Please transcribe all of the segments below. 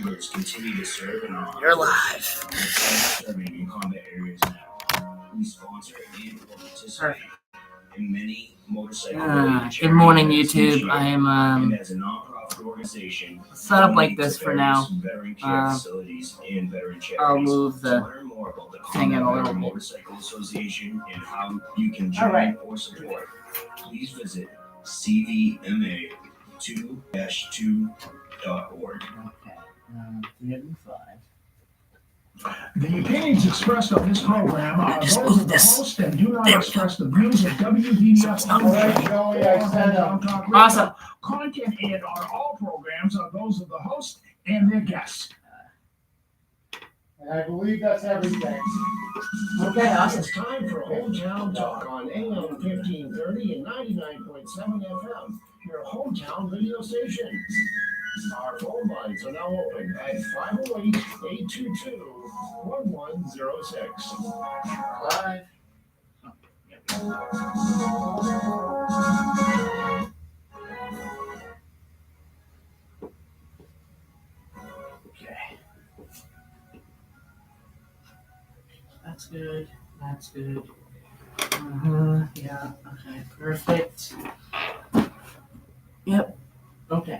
members continue to serve in our You're live. serving in combat areas now. We sponsor and participate in many motorcycle Good morning, YouTube. year. I am And as a nonprofit organization, set up we like donate this to for various now. veteran care facilities and veteran charities. I'll move To the learn more about the thing in a Combat little Veteran bit. Motorcycle Association and how you can join or support, please visit cvma2-2.org. Okay. 305. The opinions expressed on this program are Just those move of the this. host and do not There we express the views of WVDF. Awesome. Content in on all programs are those of the host and their guests. And I believe that's everything. Okay, awesome. It's time for Hometown Talk on AM 1530 and 99.7 FM, your hometown radio station. Our phone lines are now open at 508-822-1106. Live. Okay. That's good. That's good. Yeah. Okay. Perfect. Yep. Okay.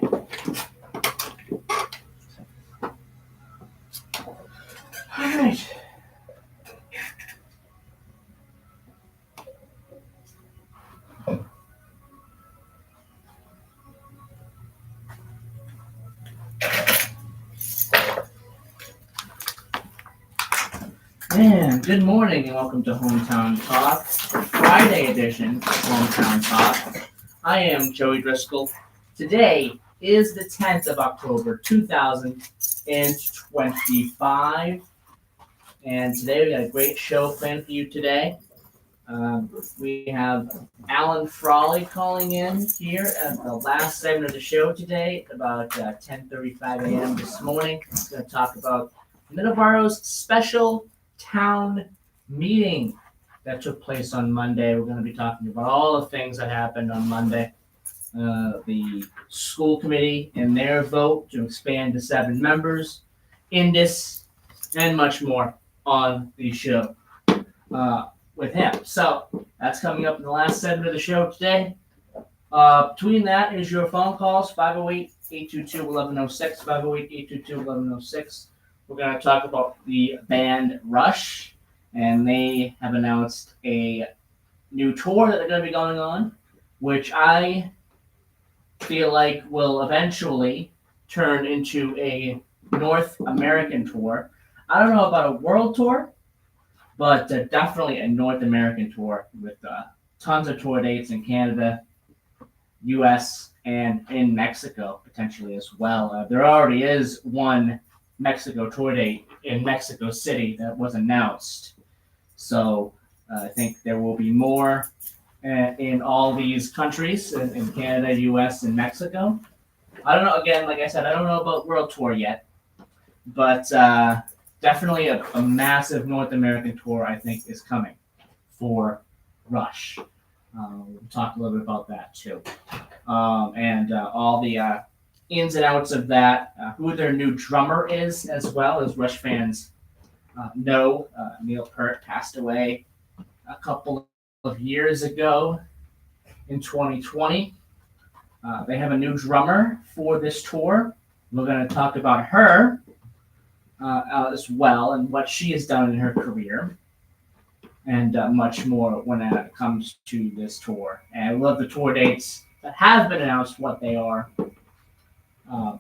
All right. And good morning and welcome to Hometown Talk, Friday edition of Hometown Talk. I am Joey Driscoll. Today is the 10th of October, 2025. And today we got a great show planned for you today. We have Alan Frawley calling in here at the last segment of the show today, about 10:35 a.m. this morning. We're going to talk about Middleborough's special town meeting that took place on Monday. We're going to be talking about all the things that happened on Monday. The school committee and their vote to expand to 7 members, Indus, and much more on the show with him. So that's coming up in the last segment of the show today. Between that is your phone calls, 508-822-1106, 508-822-1106. We're going to talk about the band Rush, and they have announced a new tour that they're going to be going on, which I feel like will eventually turn into a North American tour. I don't know about a world tour, but definitely a North American tour with tons of tour dates in Canada, U.S., and in Mexico potentially as well. There already is one Mexico tour date in Mexico City that was announced. So I think there will be more in all these countries, in Canada, U.S., and Mexico. I don't know, again, like I said, I don't know about World Tour yet, but definitely a massive North American tour, I think, is coming for Rush. We'll talk a little bit about that, too. And all the ins and outs of that, who their new drummer is, as well as Rush fans know. Neil Peart passed away a couple of years ago in 2020. They have a new drummer for this tour. We're going to talk about her as well and what she has done in her career and much more when it comes to this tour. And I love the tour dates that have been announced, what they are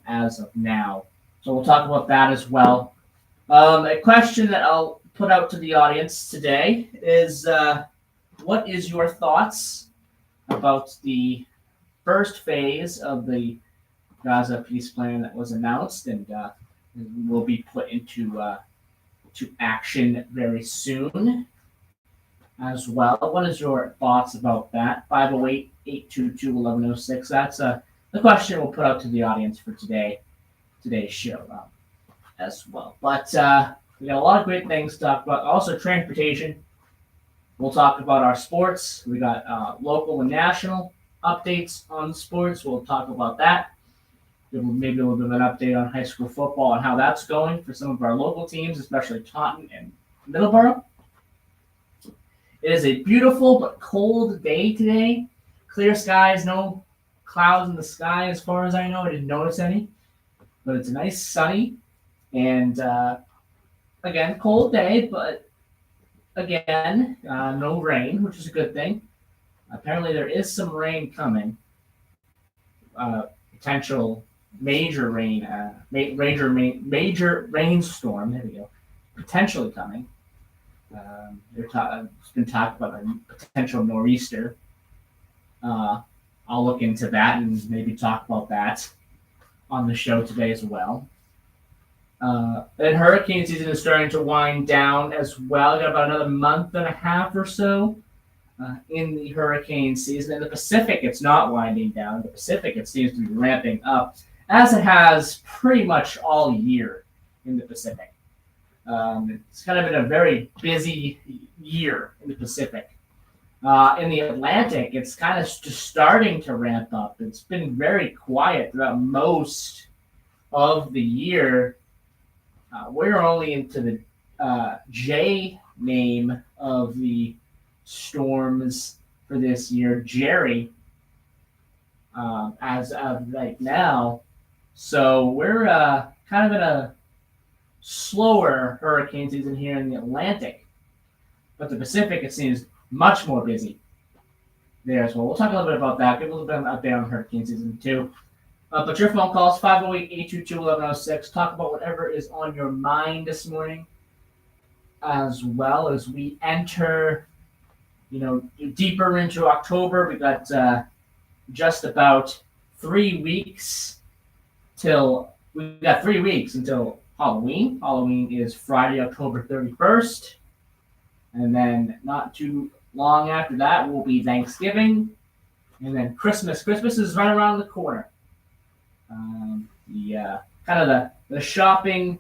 as of now. So we'll talk about that as well. A question that I'll put out to the audience today is, what is your thoughts about the first phase of the Gaza peace plan that was announced and will be put into to action very soon as well? What is your thoughts about that? 508-822-1106. That's the question we'll put out to the audience for today's show as well. But we got a lot of great things to talk about. Also, transportation. We'll talk about our sports. We got local and national updates on sports. We'll talk about that. give maybe a little bit of an update on high school football and how that's going for some of our local teams, especially Taunton and Middleborough. It is a beautiful but cold day today. Clear skies, no clouds in the sky as far as I know. I didn't notice any. But it's a nice sunny and again, cold day, but again, no rain, which is a good thing. Apparently there is some rain coming. Potential major rain, major rainstorm. There we go. Potentially coming. It's been talked about a potential nor'easter. I'll look into that and maybe talk about that on the show today as well. And hurricane season is starting to wind down as well. Got about another month and a half or so in the hurricane season. In the Pacific, it's not winding down. The Pacific, it seems to be ramping up, as it has pretty much all year in the Pacific. It's kind of been a very busy year in the Pacific. In the Atlantic, it's kind of just starting to ramp up. It's been very quiet throughout most of the year. We're only into the J name of the storms for this year, Jerry, as of right now. So we're kind of in a slower hurricane season here in the Atlantic. But the Pacific, it seems much more busy there as well. We'll talk a little bit about that, give a little bit of an update on hurricane season too. But your phone calls, 508-822-1106. Talk about whatever is on your mind this morning, as well as we enter, deeper into October. We've got just about 3 weeks until Halloween. Halloween is Friday, October 31st. And then not too long after that will be Thanksgiving. And then Christmas. Christmas is right around the corner. The shopping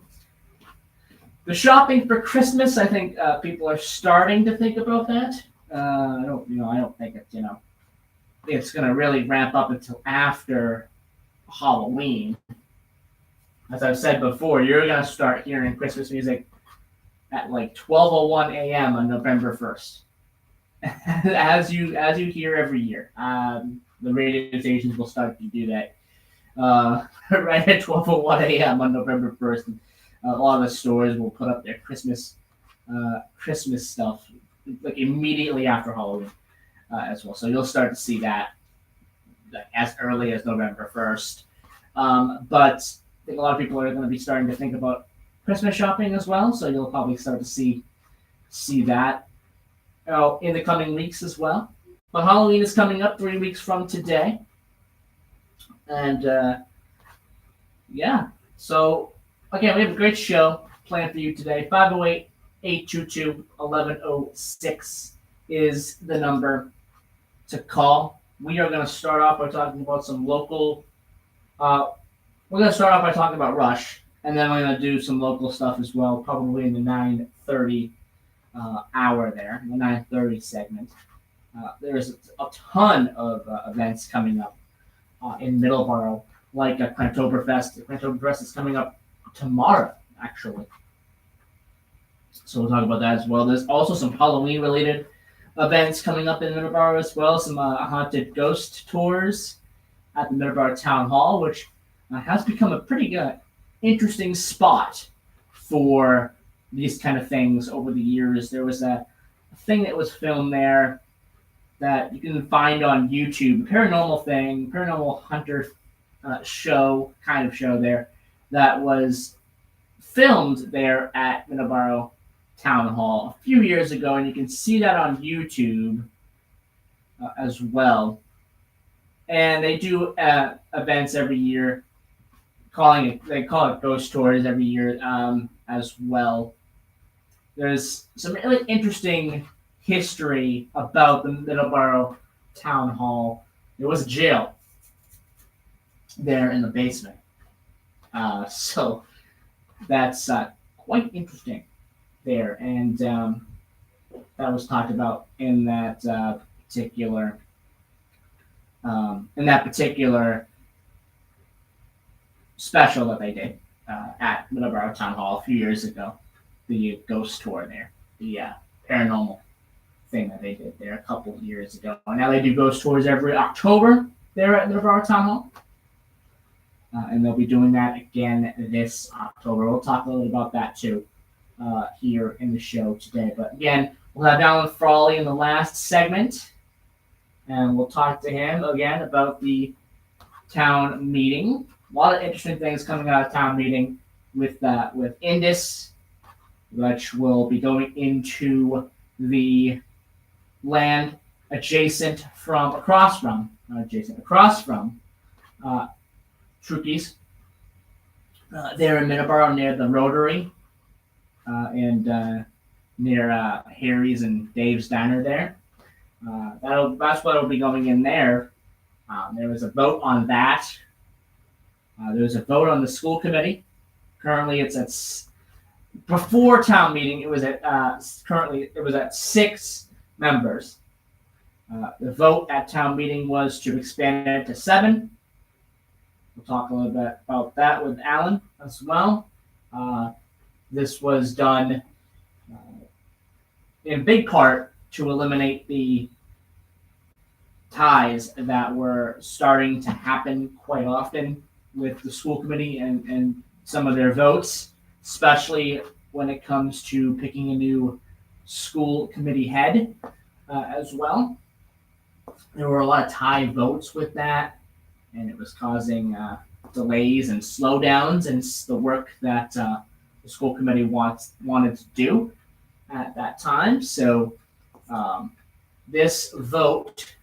for Christmas. I think people are starting to think about that. I don't think it's going to really ramp up until after Halloween. As I've said before, you're going to start hearing Christmas music at like 12:01 a.m. on November 1st, as you hear every year. The radio stations will start to do that right at 12:01 a.m. on November 1st. A lot of the stores will put up their Christmas stuff like immediately after Halloween as well. So you'll start to see that as early as November 1st. But I think a lot of people are going to be starting to think about Christmas shopping as well. So you'll probably start to see that in the coming weeks as well. But Halloween is coming up 3 weeks from today. And so again, we have a great show planned for you today. 508-822-1106 is the number to call. We are going to start off by talking about some local. We're going to start off by talking about Rush, and then we're going to do some local stuff as well, probably in the 9:30 hour there, the 9:30 segment. There's a ton of events coming up in Middleborough, like a Crantoberfest. Crantoberfest is coming up tomorrow, actually. So we'll talk about that as well. There's also some Halloween-related events coming up in Middleborough as well. Some haunted ghost tours at the Middleborough Town Hall, which has become a pretty interesting spot for these kind of things over the years. There was a thing that was filmed there that you can find on YouTube, paranormal hunter show there, that was filmed there at Middleborough Town Hall a few years ago, and you can see that on YouTube as well. And they do events every year, they call it ghost tours every year as well. There's some really interesting history about the Middleborough Town Hall. There was a jail there in the basement. So that's quite interesting there. And that was talked about in that particular special that they did at Middleborough Town Hall a few years ago. The ghost tour there, the paranormal thing that they did there a couple of years ago. And now they do ghost tours every October there at Middleborough Town Hall. And they'll be doing that again this October. We'll talk a little bit about that too here in the show today. But again, we'll have Alan Frawley in the last segment. And we'll talk to him again about the town meeting. A lot of interesting things coming out of town meeting with Indus, which will be going into the land across from Trookies. There in Middleborough near the Rotary and near Harry's and Dave's Diner there. That's what will be going in there. There was a vote on that. There was a vote on the school committee. Currently, it's at before town meeting. It was at currently it was at 6 members. The vote at town meeting was to expand it to 7. We'll talk a little bit about that with Alan as well. This was done in big part to eliminate the ties that were starting to happen quite often with the school committee and some of their votes, especially when it comes to picking a new school committee head as well. There were a lot of tie votes with that, and it was causing delays and slowdowns in the work that the school committee wanted to do at that time. So this vote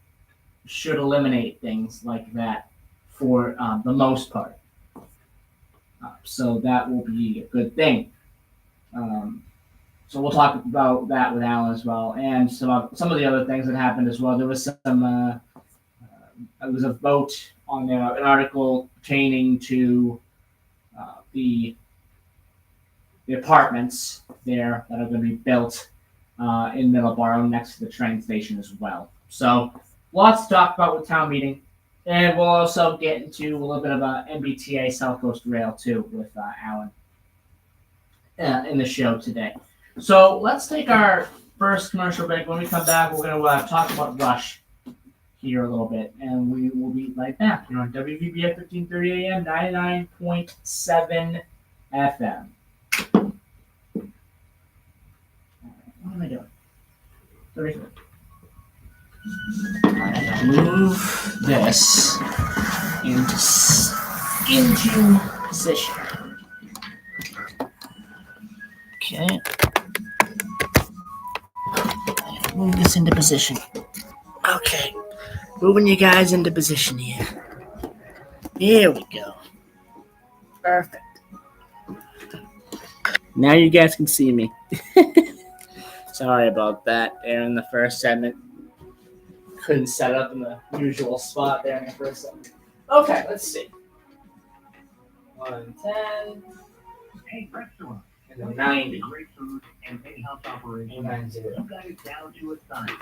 should eliminate things like that for the most part. So that will be a good thing. So we'll talk about that with Alan as well, and some of the other things that happened as well. There was some. It was a vote on an article pertaining to the apartments there that are going to be built in Middleborough next to the train station as well. So lots to talk about with town meeting, and we'll also get into a little bit of MBTA South Coast Rail too with Alan in the show today. So let's take our first commercial break. When we come back, we're going to talk about Rush here a little bit, and we will be right back here on WVBF 1530 AM 99.7 FM. What am I doing? 33. Alright, move this into position. Okay. Move this into position. Okay. Moving you guys into position here. Here we go. Perfect. Now you guys can see me. Sorry about that there in the first segment. Couldn't set up in the usual spot there in the first segment. Okay, let's see. 110. Hey, restaurant. And then 90. Great food and in-house operation. 90. You got it down to a science.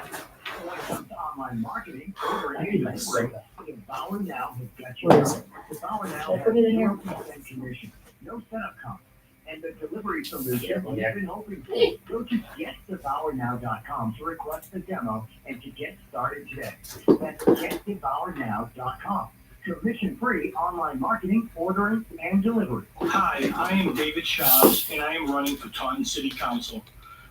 When it comes to online marketing, over I at need my soda. Bauer Now has got you. Where is it? The Bauer Now Should I has put it in here? 0% commission, no setup cost, and the delivery solution Yeah. you've been hoping for. Go to getthebauernow.com to request a demo and to get started today. That's getthebauernow.com. Commission-free online marketing, ordering, and delivery. Hi, I am David Schaus, and I am running for Taunton City Council.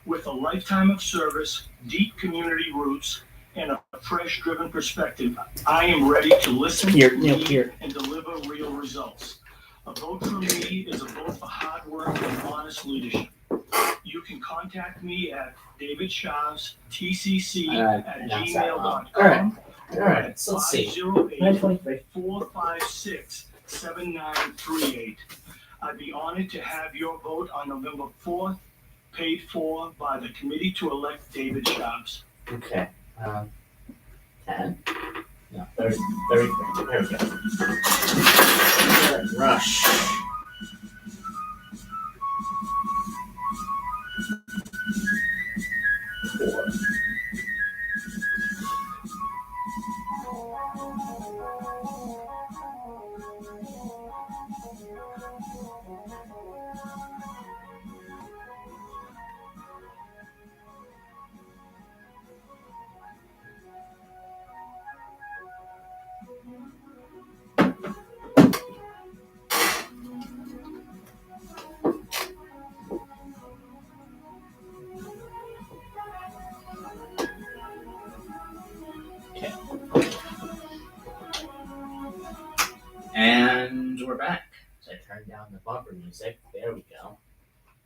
With a lifetime of service, deep community roots, and a fresh-driven perspective, I am ready to listen, lead, and deliver real results. A vote for me is a vote for hard work and honest leadership. You can contact me at davidshawstcc@gmail.com. All right, so let's see. 508-456-7938. I'd be honored to have your vote on November 4th, paid for by the committee to elect David Schaus. Okay. 10. No, 30. 33. There we go. Rush. Four. music. There we go.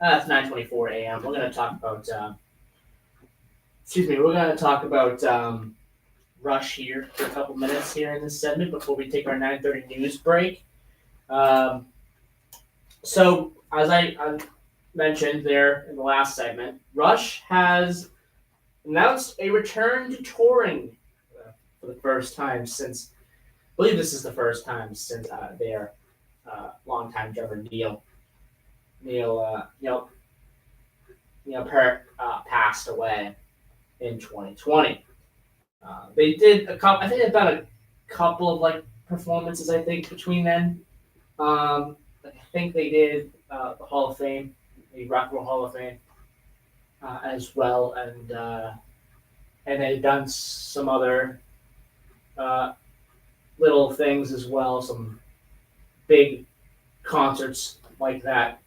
It's 9:24 a.m. We're gonna talk about. We're gonna talk about Rush here for a couple minutes here in this segment before we take our 9:30 news break. So as I mentioned there in the last segment, Rush has announced a return to touring for the first time since. I believe this is the first time since their longtime drummer Neil Peart passed away in 2020. They did a couple. I think about a couple of like performances. I think between then, I think they did the Hall of Fame, the Rock and Roll Hall of Fame, as well, and they've done some other little things as well, some big concerts like that.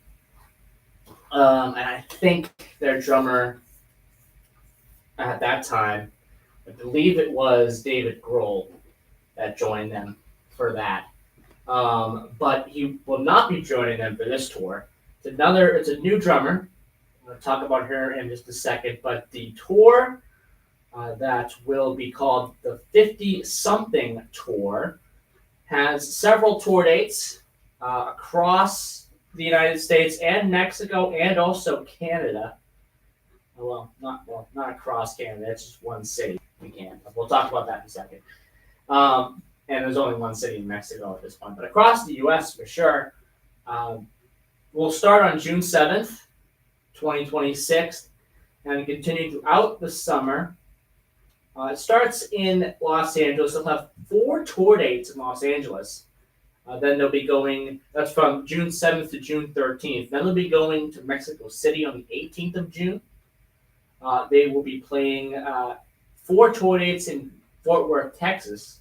And I think their drummer at that time, I believe it was David Grohl that joined them for that. But he will not be joining them for this tour. It's a new drummer. I'm going to talk about her in just a second, but the tour that will be called the 50-something tour has several tour dates across the United States and Mexico and also Canada. Not across Canada. It's just one city in Canada. We'll talk about that in a second. And there's only one city in Mexico at this point, but across the U.S. for sure. We'll start on June 7th, 2026, and continue throughout the summer. It starts in Los Angeles. They'll have 4 tour dates in Los Angeles. Then they'll be going, that's from June 7th to June 13th. Then they'll be going to Mexico City on the 18th of June. They will be playing 4 tour dates in Fort Worth, Texas.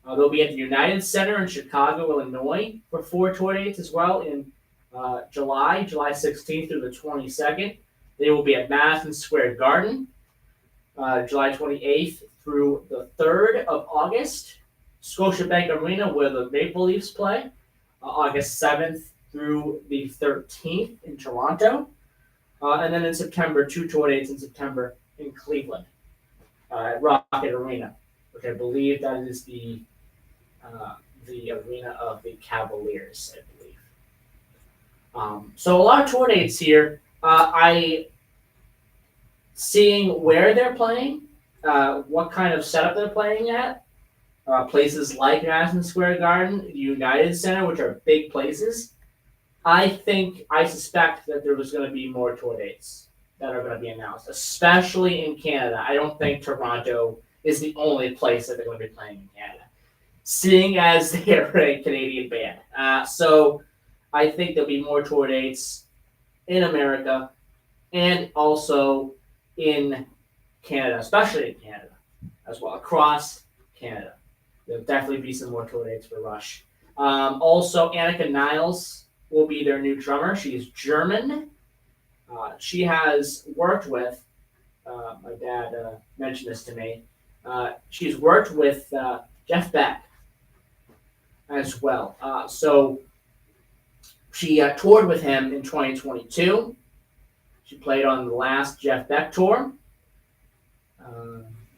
They'll be at the United Center in Chicago, Illinois for 4 tour dates as well in July 16th through the 22nd. They will be at Madison Square Garden, July 28th through the 3rd of August. Scotiabank Arena, where the Maple Leafs play, August 7th through the 13th in Toronto. And then in September, 2 tour dates in September in Cleveland, at Rocket Arena, which I believe that is the arena of the Cavaliers, I believe. So a lot of tour dates here. Seeing where they're playing, what kind of setup they're playing at. Places like Madison Square Garden, the United Center, which are big places. I suspect that there was going to be more tour dates that are going to be announced, especially in Canada. I don't think Toronto is the only place that they're going to be playing in Canada, seeing as they're a Canadian band. So I think there'll be more tour dates in America and also in Canada, especially in Canada as well, across Canada. There'll definitely be some more tour dates for Rush. Also, Annika Niles will be their new drummer. She is German. She has worked with, my dad mentioned this to me, she's worked with Jeff Beck as well. So she toured with him in 2022. She played on the last Jeff Beck tour.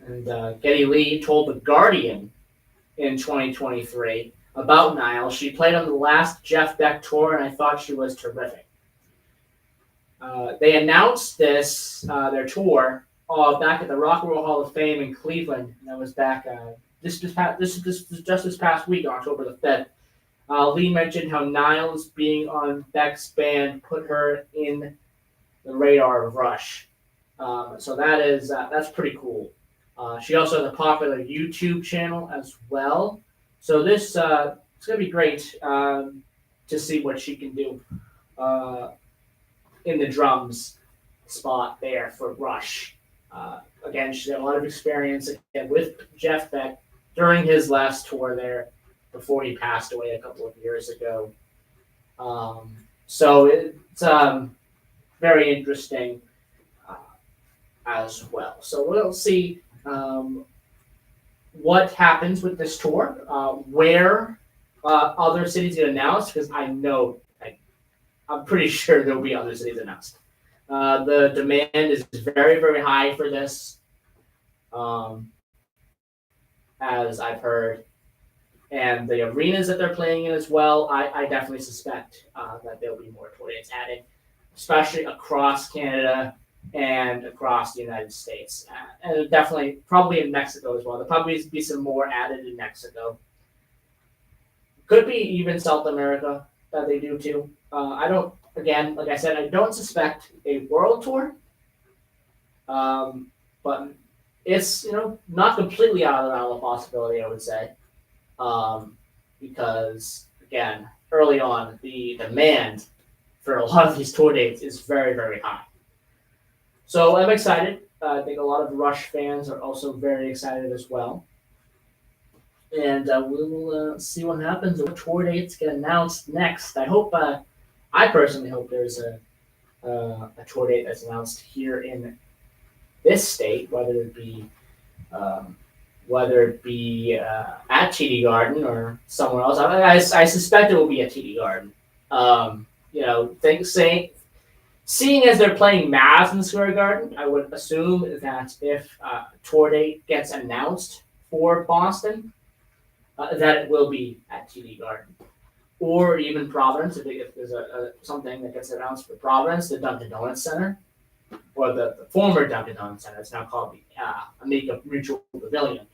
And Geddy Lee told The Guardian in 2023 about Niles. She played on the last Jeff Beck tour, and I thought she was terrific. They announced their tour, back at the Rock and Roll Hall of Fame in Cleveland. And that was back just this past week, October the 5th. Lee mentioned how Niles being on Beck's band put her in the radar of Rush. So that's pretty cool. She also has a popular YouTube channel as well. So this it's gonna be great to see what she can do in the drums spot there for Rush. Again, she's got a lot of experience again with Jeff Beck during his last tour there before he passed away a couple of years ago. So it's very interesting as well. So we'll see what happens with this tour, where other cities get announced, because I know I'm pretty sure there will be other cities announced. The demand is very, very high for this, as I've heard. And the arenas that they're playing in as well, I definitely suspect that there'll be more tour dates added, especially across Canada and across the United States. And definitely, probably in Mexico as well. There'll probably be some more added in Mexico. Could be even South America that they do too. Again, like I said, I don't suspect a world tour. But it's, not completely out of the realm of possibility, I would say. Because, again, early on, the demand for a lot of these tour dates is very, very high. So I'm excited. I think a lot of Rush fans are also very excited as well. And we will see what happens. What tour dates get announced next. I personally hope there's a tour date that's announced here in this state, whether it be at TD Garden or somewhere else. I suspect it will be at TD Garden. Seeing as they're playing Madison Square Garden, I would assume that if a tour date gets announced for Boston, that it will be at TD Garden. Or even Providence, if there's something that gets announced for Providence, the Dunkin' Donuts Center, or the former Dunkin' Donuts Center, it's now called the Amica Mutual Pavilion,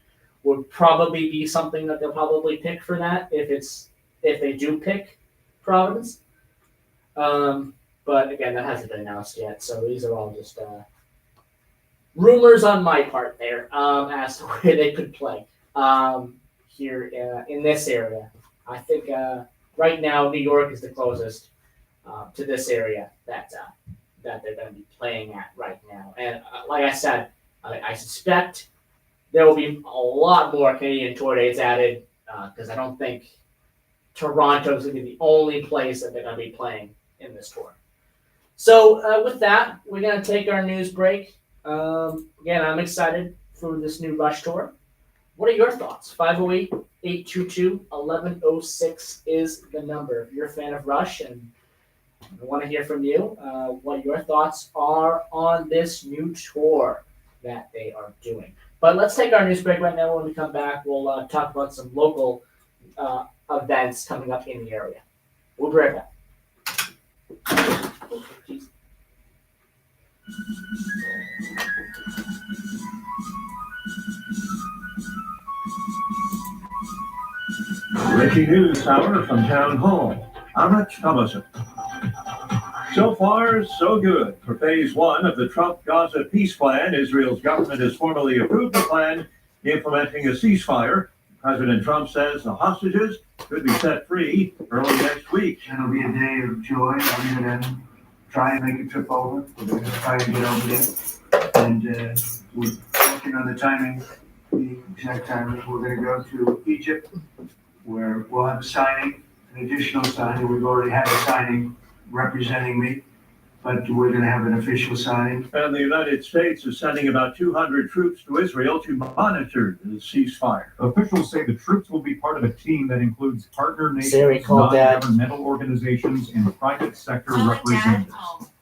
would probably be something that they'll probably pick for that if they do pick Providence. But again, that hasn't been announced yet, so these are all just rumors on my part there as to where they could play here in this area. I think right now New York is the closest to this area that they're going to be playing at right now. And like I said, I suspect there will be a lot more Canadian tour dates added because I don't think Toronto is going to be the only place that they're going to be playing in this tour. So with that, we're going to take our news break. Again, I'm excited for this new Rush tour. What are your thoughts? 508-822-1106 is the number. If you're a fan of Rush and I want to hear from you what your thoughts are on this new tour that they are doing. But let's take our news break right now. When we come back, we'll talk about some local events coming up in the area. We'll be right back. Breaking news hour from Town Hall. I'm Rich Thomason. So far, so good. For phase one of the Trump-Gaza peace plan, Israel's government has formally approved the plan implementing a ceasefire. President Trump says the hostages could be set free early next week. It'll be a day of joy. I'm going to try and make a trip over. We're going to try to get over there. And we're working on the timing, the exact timing. We're going to go to Egypt, where we'll have a signing, an additional signing. We've already had a signing representing me, but we're going to have an official signing. And the United States is sending about 200 troops to Israel to monitor the ceasefire. Officials say the troops will be part of a team that includes partner nations, Dad. non-governmental organizations, and private sector representatives.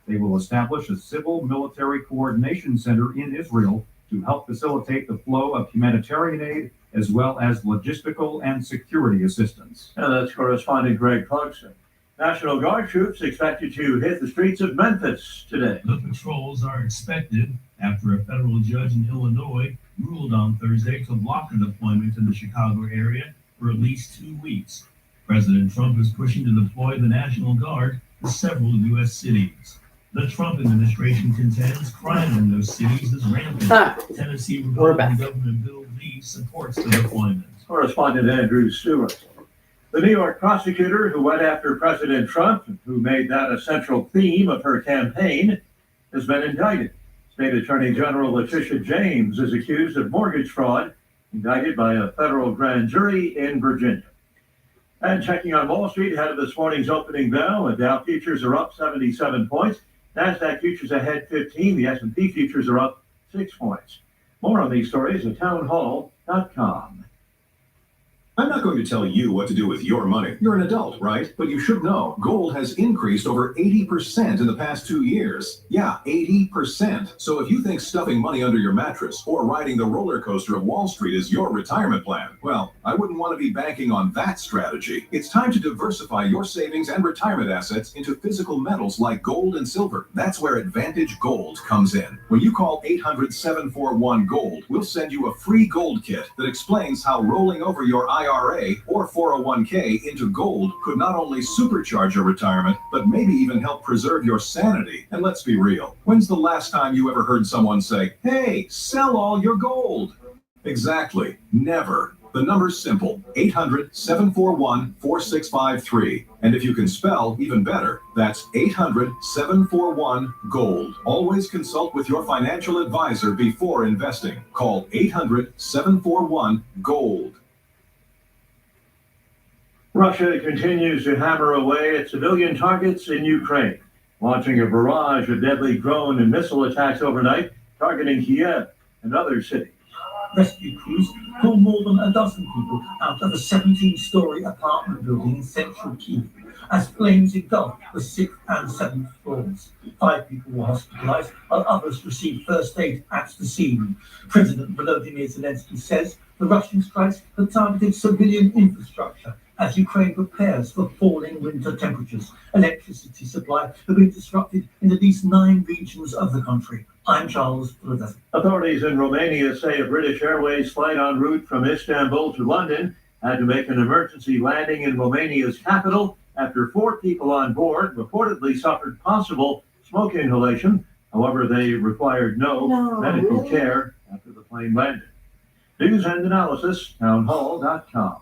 They will establish a civil-military coordination center in Israel to help facilitate the flow of humanitarian aid as well as logistical and security assistance. And that's correspondent Greg Clarkson. National Guard troops expected to hit the streets of Memphis today. The patrols are expected after a federal judge in Illinois ruled on Thursday to block the deployment in the Chicago area for at least 2 weeks. President Trump is pushing to deploy the National Guard to several U.S. cities. The Trump administration contends crime in those cities is rampant. Tennessee Republican Governor Bill Lee supports the deployment. Correspondent Andrew Stewart. The New York prosecutor who went after President Trump, who made that a central theme of her campaign, has been indicted. State Attorney General Letitia James is accused of mortgage fraud, indicted by a federal grand jury in Virginia. And checking on Wall Street ahead of this morning's opening bell, the Dow futures are up 77 points. NASDAQ futures ahead 15. The S&P futures are up 6 points. More on these stories at townhall.com. I'm not going to tell you what to do with your money. You're an adult, right? But you should know gold has increased over 80% in the past 2 years. Yeah, 80%. So if you think stuffing money under your mattress or riding the roller coaster of Wall Street is your retirement plan, well, I wouldn't want to be banking on that strategy. It's time to diversify your savings and retirement assets into physical metals like gold and silver. That's where Advantage Gold comes in. When you call 800-741-GOLD, we'll send you a free gold kit that explains how rolling over your IRA or 401k into gold could not only supercharge your retirement, but maybe even help preserve your sanity. And let's be real, when's the last time you ever heard someone say, "Hey, sell all your gold"? Exactly, never. The number's simple, 800-741-4653. And if you can spell, even better, that's 800-741-GOLD. Always consult with your financial advisor before investing. Call 800-741-GOLD. Russia continues to hammer away at civilian targets in Ukraine, launching a barrage of deadly drone and missile attacks overnight, targeting Kiev and other cities. Rescue crews pulled more than a dozen people out of a 17-story apartment building in central Kyiv as flames engulfed the 6th and 7th floors. 5 people were hospitalized, while others received first aid at the scene. President Volodymyr Zelensky says the Russian strikes have targeted civilian infrastructure as Ukraine prepares for falling winter temperatures. Electricity supply has been disrupted in at least 9 regions of the country. I'm Charles Rivers. Authorities in Romania say a British Airways flight en route from Istanbul to London had to make an emergency landing in Romania's capital after 4 people on board reportedly suffered possible smoke inhalation. However, they required no medical care after the plane landed. News and analysis, townhall.com.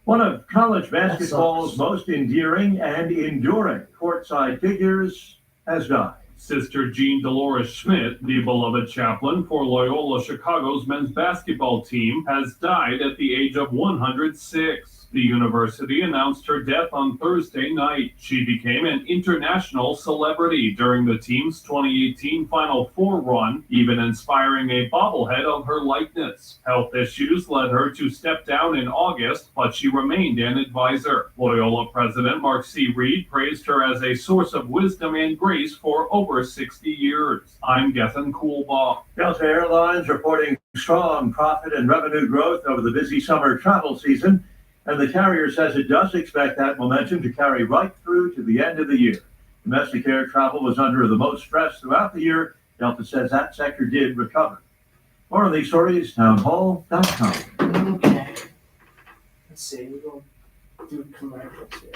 One of college basketball's most endearing and enduring courtside figures has died. Sister Jean Dolores Schmidt, the beloved chaplain for Loyola Chicago's men's basketball team, has died at the age of 106. The university announced her death on Thursday night. She became an international celebrity during the team's 2018 Final Four run, even inspiring a bobblehead of her likeness. Health issues led her to step down in August, but she remained an advisor. Loyola president Mark C. Reed praised her as a source of wisdom and grace for over 60 years. I'm Gethin Coolbaugh. Delta Airlines reporting strong profit and revenue growth over the busy summer travel season, and the carrier says it does expect that momentum to carry right through to the end of the year. Domestic air travel was under the most stress throughout the year. Delta says that sector did recover. More on these stories, townhall.com. Okay. Let's see, we'll do commercials here.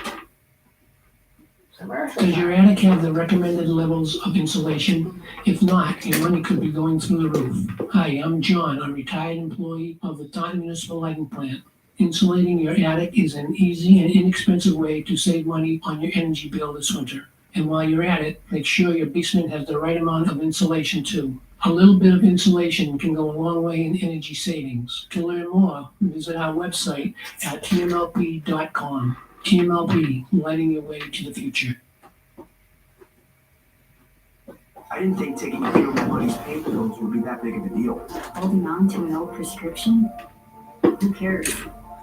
Does your attic have the recommended levels of insulation? If not, your money could be going through the roof. Hi, I'm John. I'm a retired employee of the Taunton Municipal Lighting Plant. Insulating your attic is an easy and inexpensive way to save money on your energy bill this winter. And while you're at it, make sure your basement has the right amount of insulation too. A little bit of insulation can go a long way in energy savings. To learn more, visit our website at tmlp.com. TMLP, lighting your way to the future. I didn't think taking a few of my buddy's pain pills would be that big of a deal. Holding on to an old prescription? Who cares?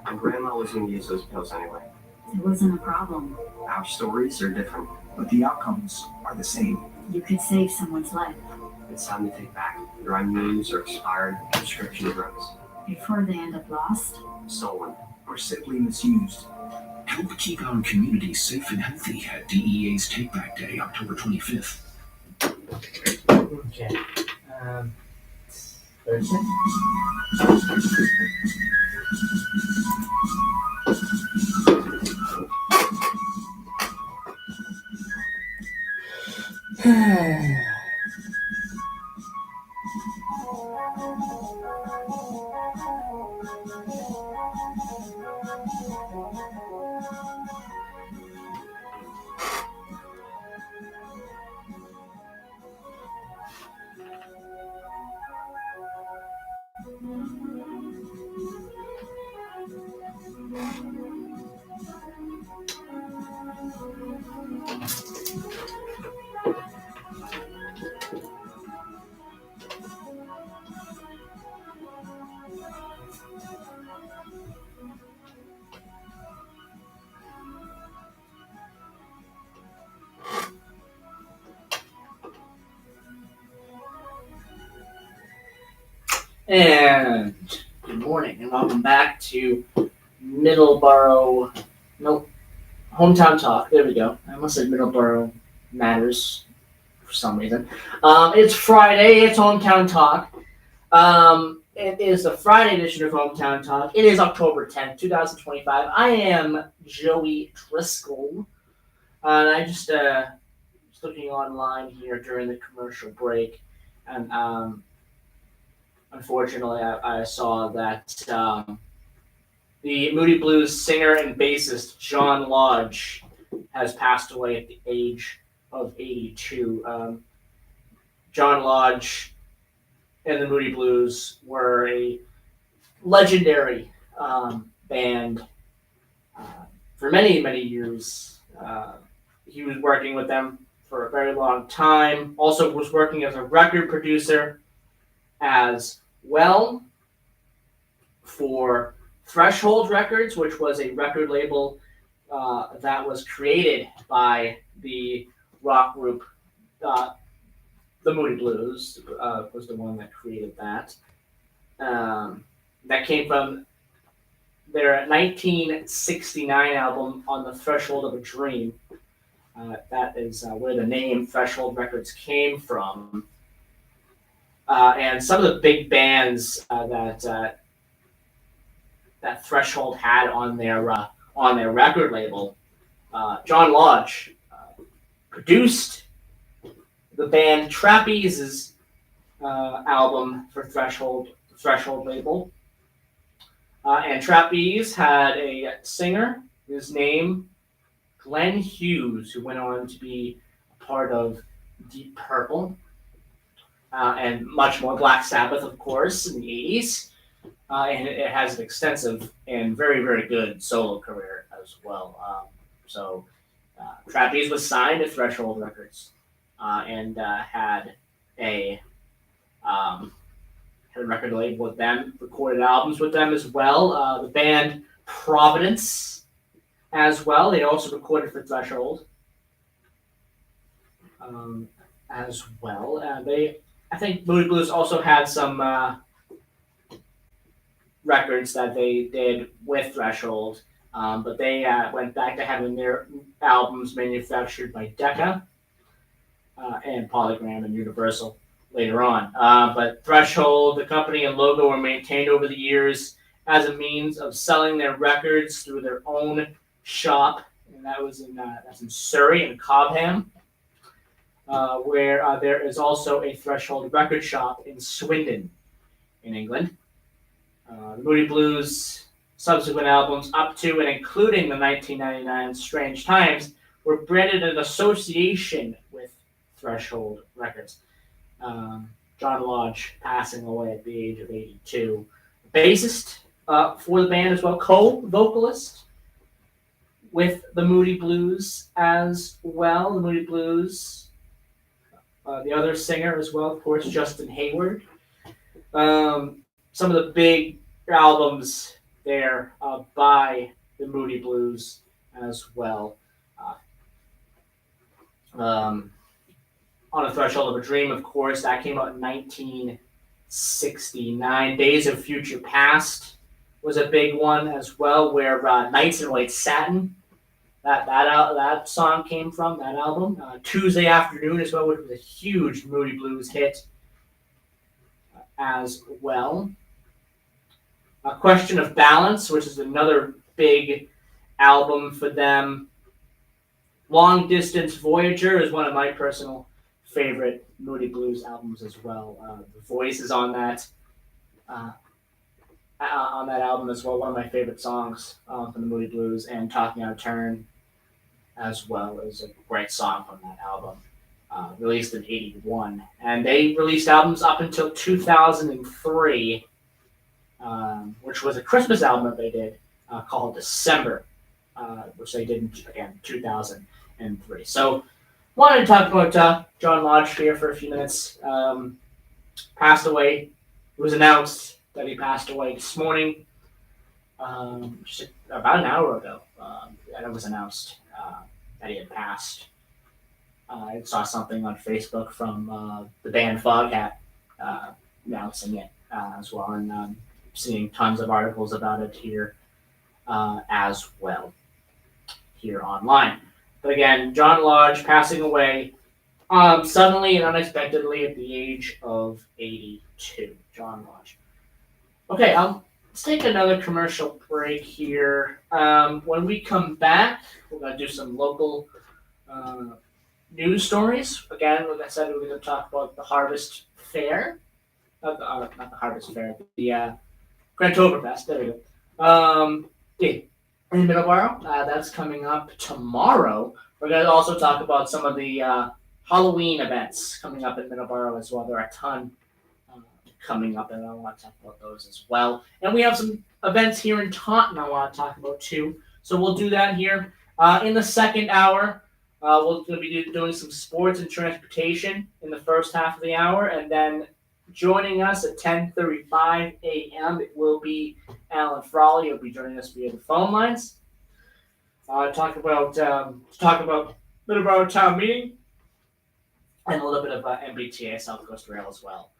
My grandma was going to use those pills anyway. It wasn't a problem. Our stories are different, but the outcomes are the same. You could save someone's life. It's time to take back your unused or expired prescription drugs. Before they end up lost? Stolen. Or simply misused. Help keep our community safe and healthy at DEA's Take Back Day, October 25th. Okay. Thursday. And good morning, and welcome back to Hometown Talk. There we go. I almost said Middleborough Matters for some reason. It's Friday. It's Hometown Talk. It is the Friday edition of Hometown Talk. It is October 10th, 2025. I am Joey Driscoll. And I just was looking online here during the commercial break, and unfortunately, I saw that the Moody Blues singer and bassist John Lodge has passed away at the age of 82. John Lodge and the Moody Blues were a legendary band for many, many years. He was working with them for a very long time. Also was working as a record producer as well for Threshold Records, which was a record label that was created by the rock group the Moody Blues, was the one that created that. That came from their 1969 album, On the Threshold of a Dream. That is where the name Threshold Records came from. And some of the big bands that Threshold had on their record label, John Lodge produced the band Trapeze' album for Threshold label. And Trapeze had a singer, his name Glenn Hughes, who went on to be a part of Deep Purple. And much more, Black Sabbath, of course, in the 80s. And it has an extensive and very, very good solo career as well. So Trapeze was signed to Threshold Records and had a record label with them, recorded albums with them as well. The band Providence as well. They also recorded for Threshold as well. I think Moody Blues also had some records that they did with Threshold, but they went back to having their albums manufactured by Decca and Polygram and Universal later on. But Threshold, the company and logo, were maintained over the years as a means of selling their records through their own shop, and that's in Surrey and Cobham. Where there is also a Threshold record shop in Swindon, in England. The Moody Blues' subsequent albums, up to and including the 1999 Strange Times, were branded in association with Threshold Records. John Lodge passing away at the age of 82. Bassist for the band as well, co-vocalist with the Moody Blues as well. The Moody Blues. The other singer as well, of course, Justin Hayward. Some of the big albums there by the Moody Blues as well. On the Threshold of a Dream, of course, that came out in 1969. Days of Future Past was a big one as well, where Nights in White Satin, that song came from, that album. Tuesday Afternoon as well, which was a huge Moody Blues hit as well. A Question of Balance, which is another big album for them. Long Distance Voyager is one of my personal favorite Moody Blues albums as well. The voice is on that album as well. One of my favorite songs from the Moody Blues, and Talking Out of Turn as well is a great song from that album. Released in 81. And they released albums up until 2003, which was a Christmas album that they did called December, which they did in, again, 2003. So wanted to talk about John Lodge here for a few minutes. Passed away. It was announced that he passed away this morning, just about an hour ago. That it was announced that he had passed. I saw something on Facebook from the band Foghat announcing it as well, and seeing tons of articles about it here as well, here online. But again, John Lodge passing away suddenly and unexpectedly at the age of 82. John Lodge. Okay, let's take another commercial break here. When we come back, we're going to do some local news stories. Again, like I said, we're going to talk about the Harvest Fair. Not the Harvest Fair, but the Granttoberfest. There we go. In Middleborough. That's coming up tomorrow. We're going to also talk about some of the Halloween events coming up in Middleborough as well. There are a ton coming up, and I want to talk about those as well. And we have some events here in Taunton I want to talk about too. So we'll do that here. In the second hour, we'll be doing some sports and transportation in the first half of the hour, and then joining us at 10:35 a.m. it will be Alan Frawley. He'll be joining us via the phone lines. Talk about Middleborough Town Meeting and a little bit of MBTA South Coast Rail as well.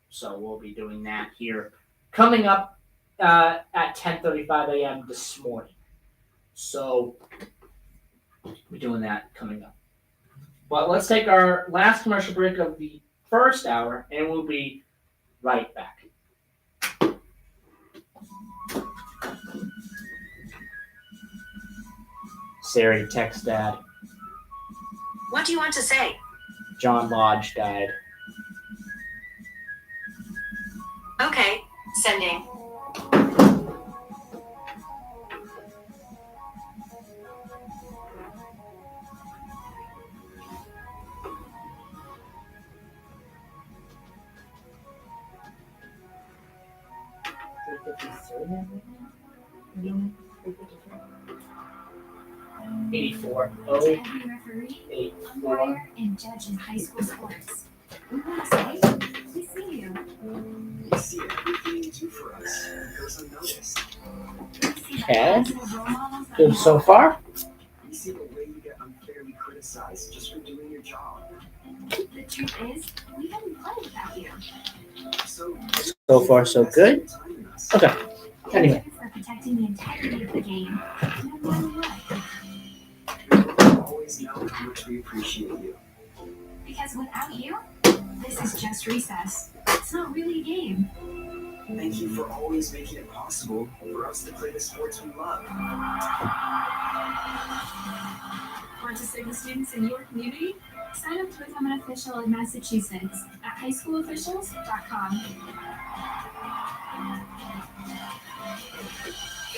So we'll be doing that here coming up at 10:35 a.m. this morning. So we're doing that coming up. But let's take our last commercial break of the first hour, and we'll be right back. Siri, text Dad. What do you want to say? John Lodge died. Okay, sending. '84. Referee, umpire, and judge in high school sports. We want to say, we see you. You see everything you do for us goes unnoticed. Okay. Good so far. We see the way you get unfairly criticized just for doing your job. The truth is, we haven't played without you. So far, so good. Okay. Anyway. For protecting the integrity of the game, no matter what. Always know how much we appreciate you. Because without you, this is just recess. It's not really a game. Thank you for always making it possible for us to play the sports we love. Want to serve the students in your community? Sign up to become an official in Massachusetts at highschoolofficials.com.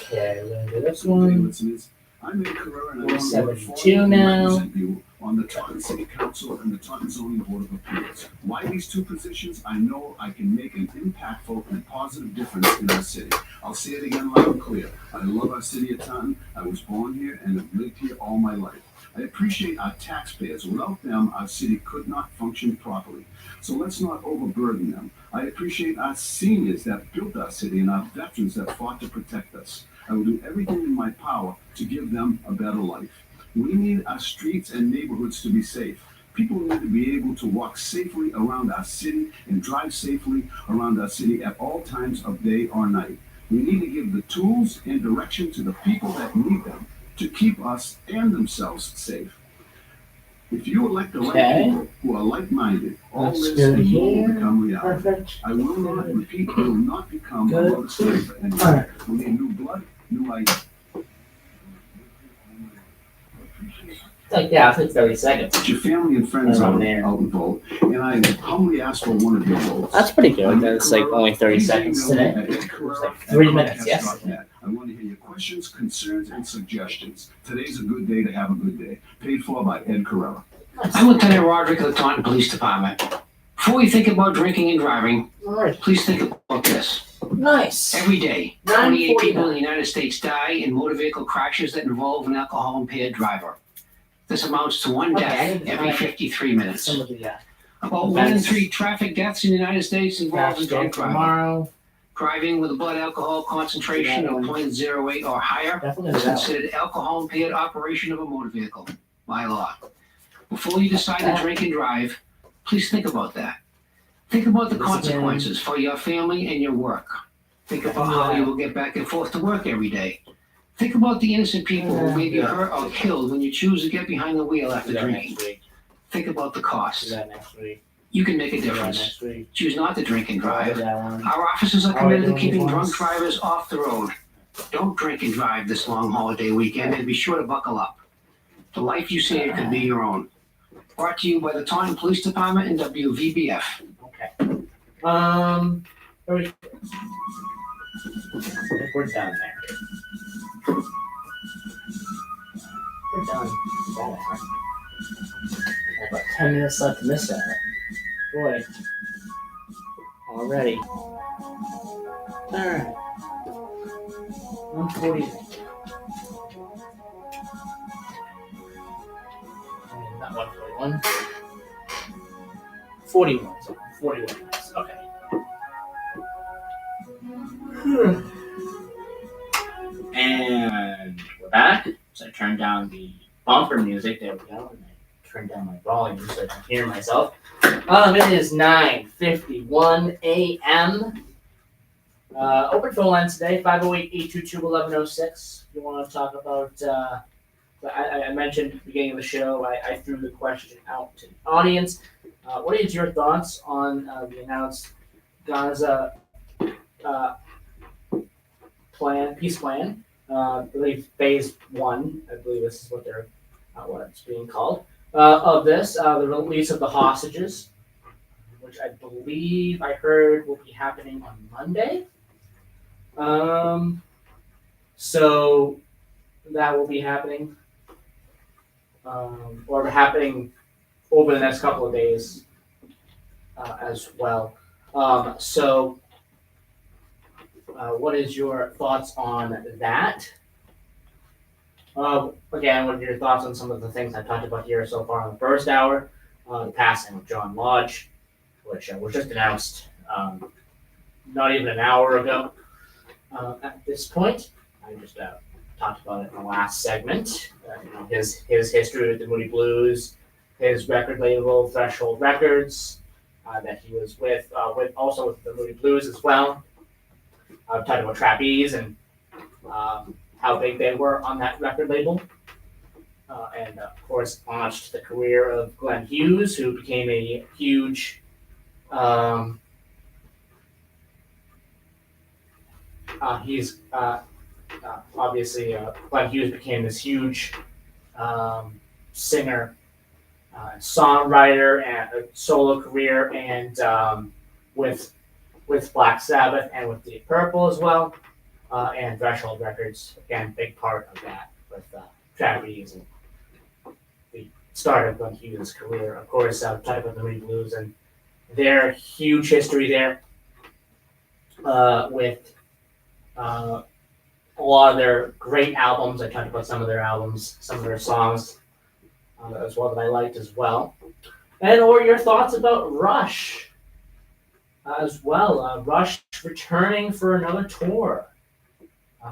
Okay, we're going to do this one. I'm Ed Carrera, and We're I'm 72 now. represent you on the Taunton City Council and the Taunton Zoning Board of Appeals. Why these two positions? I know I can make an impactful and positive difference in our city. I'll say it again loud and clear. I love our city of Taunton. I was born here and have lived here all my life. I appreciate our taxpayers. Without them, our city could not function properly. So let's not overburden them. I appreciate our seniors that built our city and our veterans that fought to protect us. I will do everything in my power to give them a better life. We need our streets and neighborhoods to be safe. People need to be able to walk safely around our city and drive safely around our city at all times of day or night. We need to give the tools and direction to the people that need them to keep us and themselves safe. If you elect the right people who are like-minded, all this will become reality. Perfect. I will not repeat, it will not become a story for anyone. We need new blood, new ideas. Like, yeah, I think 30 seconds. Put your family and friends out and vote, and I humbly ask for one of your votes. That's pretty good. That's like only 30 seconds today. It's like 3 minutes, yes? I want to hear your questions, concerns, and suggestions. Today's a good day to have a good day. Paid for by Ed Carrera. I'm Lieutenant Roderick of the Taunton Police Department. Before you think about drinking and driving, please think about this. Nice. Every day, 28 people in the United States die in motor vehicle crashes that involve an alcohol-impaired driver. This amounts to one death every 53 minutes. About 1 in 3 traffic deaths in the United States involve drunk driving. Driving with a blood alcohol concentration of 0.08 or higher is considered alcohol-impaired operation of a motor vehicle by law. Before you decide to drink and drive, please think about that. Think about the This again. consequences for your family and your work. Think about how you will get back and forth to work every day. Think about the innocent people who may be hurt or killed when you choose to get behind the wheel after Do that drinking. next week. Think about the Do cost. that next week. You can make a Do that difference. next week. Choose not to drink and Do drive. that one. Our officers are How are we committed to doing keeping these drunk ones? drivers off the road. Don't drink and drive this long holiday weekend, and be sure to buckle up. The life you save could be your own. Brought to you by the Taunton Police Department and WVBF. Okay. Where we- I think we're done there. We're done. That hour. About 10 minutes left in this hour. Boy. Already. Alright. 140. Not 141. 41. So 41 minutes. Okay. And we're back. So I turned down the bumper music. There we go. And I turned down my volume so I can hear myself. It is 9:51 a.m. Open phone lines today, 508-822-1106. If you want to talk about, I mentioned at the beginning of the show, I threw the question out to the audience. What is your thoughts on the announced Gaza peace plan? I believe phase 1, I believe this is what it's being called, of this, the release of the hostages, which I believe I heard will be happening on Monday. So that will be happening, or happening over the next couple of days as well. What is your thoughts on that? Again, what are your thoughts on some of the things I talked about here so far in the first hour? The passing of John Lodge, which was just announced not even an hour ago. At this point, I just talked about it in the last segment. His history with the Moody Blues, his record label Threshold Records, that he was with also with the Moody Blues as well. I've talked about Trapeze and how big they were on that record label. And of course, launched the career of Glenn Hughes, who became a huge obviously Glenn Hughes became this huge singer, songwriter, and a solo career, and with Black Sabbath and with Deep Purple as well, and Threshold Records, again, big part of that with Trapeze and the start of Glenn Hughes' career. Of course, talked about the Moody Blues and their huge history there with a lot of their great albums. I talked about some of their albums, some of their songs as well that I liked as well. And or your thoughts about Rush as well. Rush returning for another tour.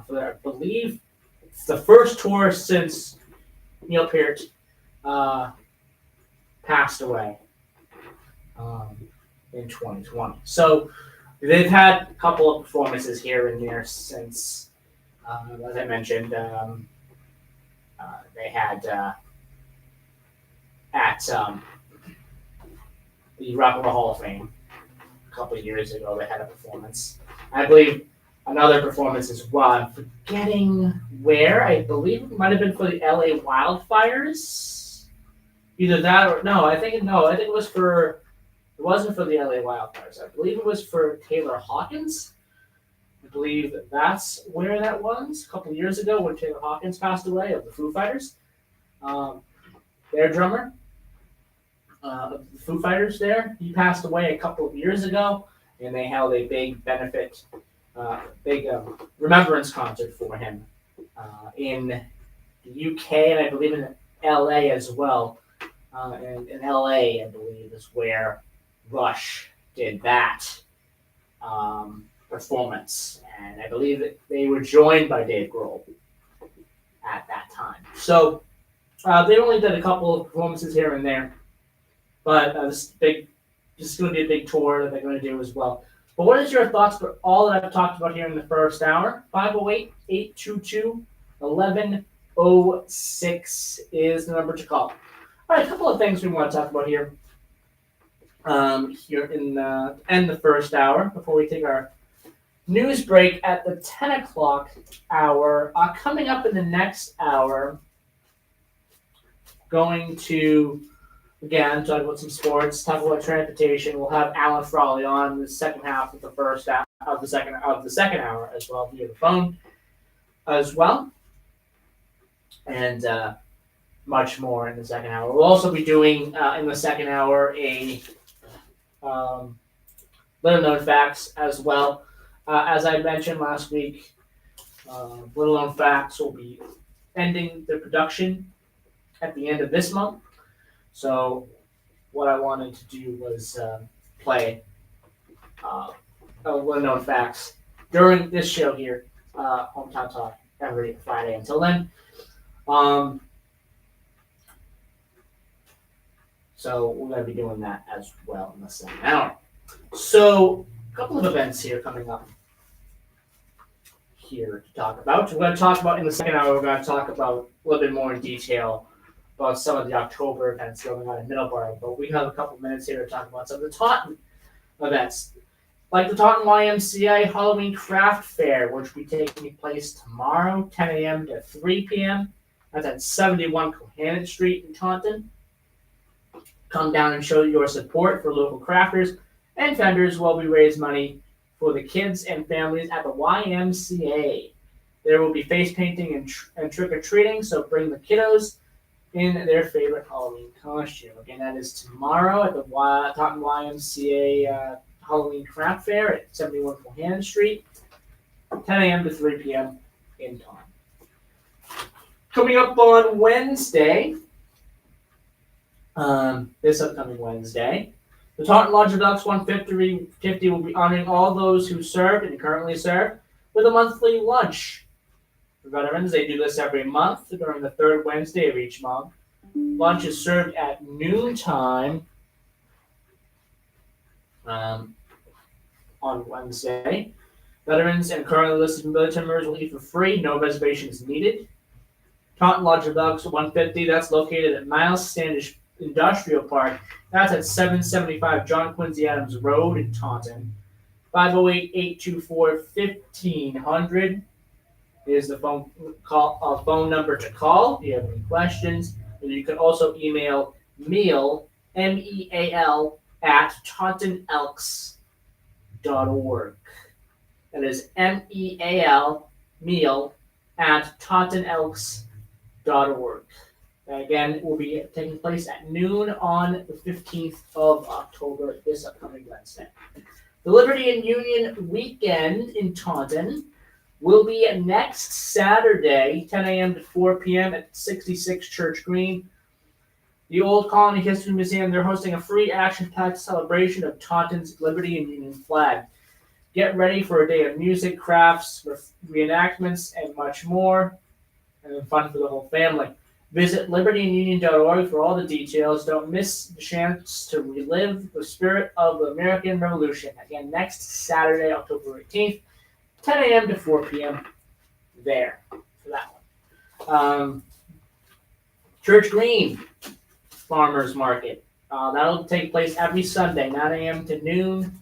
For I believe it's the first tour since Neil Peart passed away in 2020. So they've had a couple of performances here and there since, as I mentioned, they had at the Rock and Roll Hall of Fame a couple of years ago. They had a performance. I believe another performance as well. I'm forgetting where. I believe it might have been for the LA Wildfires. Either that or no. I think it was for. It wasn't for the LA Wildfires. I believe it was for Taylor Hawkins. I believe that's where that was a couple of years ago when Taylor Hawkins passed away of the Foo Fighters. Their drummer, the Foo Fighters there, he passed away a couple of years ago, and they held a big benefit, remembrance concert for him in the UK, and I believe in LA as well. And in LA, I believe, is where Rush did that performance, and I believe that they were joined by Dave Grohl at that time. So they only did a couple of performances here and there, but this big this is going to be a big tour that they're going to do as well. But what is your thoughts for all that I've talked about here in the first hour? 508-822-1106 is the number to call. All right, a couple of things we want to talk about here. Here in the end the first hour before we take our news break at the 10 o'clock hour. Coming up in the next hour, going to again talk about some sports, talk about transportation. We'll have Alan Frawley on the second half of the first hour, of the second hour as well via the phone as well, and much more in the second hour. We'll also be doing in the second hour a little known facts as well. As I mentioned last week, little known facts will be ending the production at the end of this month. So what I wanted to do was play little known facts during this show here, Hometown Talk, every Friday. Until then, so we're going to be doing that as well in the second hour. So a couple of events here coming up here to talk about. We're going to talk about in the second hour, we're going to talk about a little bit more in detail about some of the October events going on in Middleborough. But we have a couple of minutes here to talk about some of the Taunton events. Like the Taunton YMCA Halloween Craft Fair, which will be taking place tomorrow, 10 a.m. to 3 p.m. That's at 71 Cohannon Street in Taunton. Come down and show your support for local crafters and vendors while we raise money for the kids and families at the YMCA. There will be face painting and trick-or-treating, so bring the kiddos in their favorite Halloween costume. Again, that is tomorrow at the Taunton YMCA Halloween Craft Fair at 71 Cohannon Street, 10 a.m. to 3 p.m. in Taunton. Coming up on Wednesday, this upcoming Wednesday, the Taunton Lodge of Ducks 150 will be honoring all those who served and currently serve with a monthly lunch. For veterans, they do this every month during the third Wednesday of each month. Lunch is served at noontime on Wednesday. Veterans and currently listed military members will eat for free, no reservations needed. Taunton Lodge of Ducks 150, that's located at Miles Standish Industrial Park. That's at 775 John Quincy Adams Road in Taunton. 508-824-1500 is the phone number to call if you have any questions. And you can also email meal, MEAL, at tauntonelks.org. That is MEAL, meal, at tauntonelks.org. Again, it will be taking place at noon on the 15th of October, this upcoming Wednesday. The Liberty and Union Weekend in Taunton will be next Saturday, 10 a.m. to 4 p.m. at 66 Church Green. The Old Colony History Museum, they're hosting a free action-packed celebration of Taunton's Liberty and Union flag. Get ready for a day of music, crafts, reenactments, and much more, and fun for the whole family. Visit libertyandunion.org for all the details. Don't miss the chance to relive the spirit of the American Revolution. Again, next Saturday, October 18th, 10 a.m. to 4 p.m. there for that one. Church Green Farmers Market. That'll take place every Sunday, 9 a.m. to noon.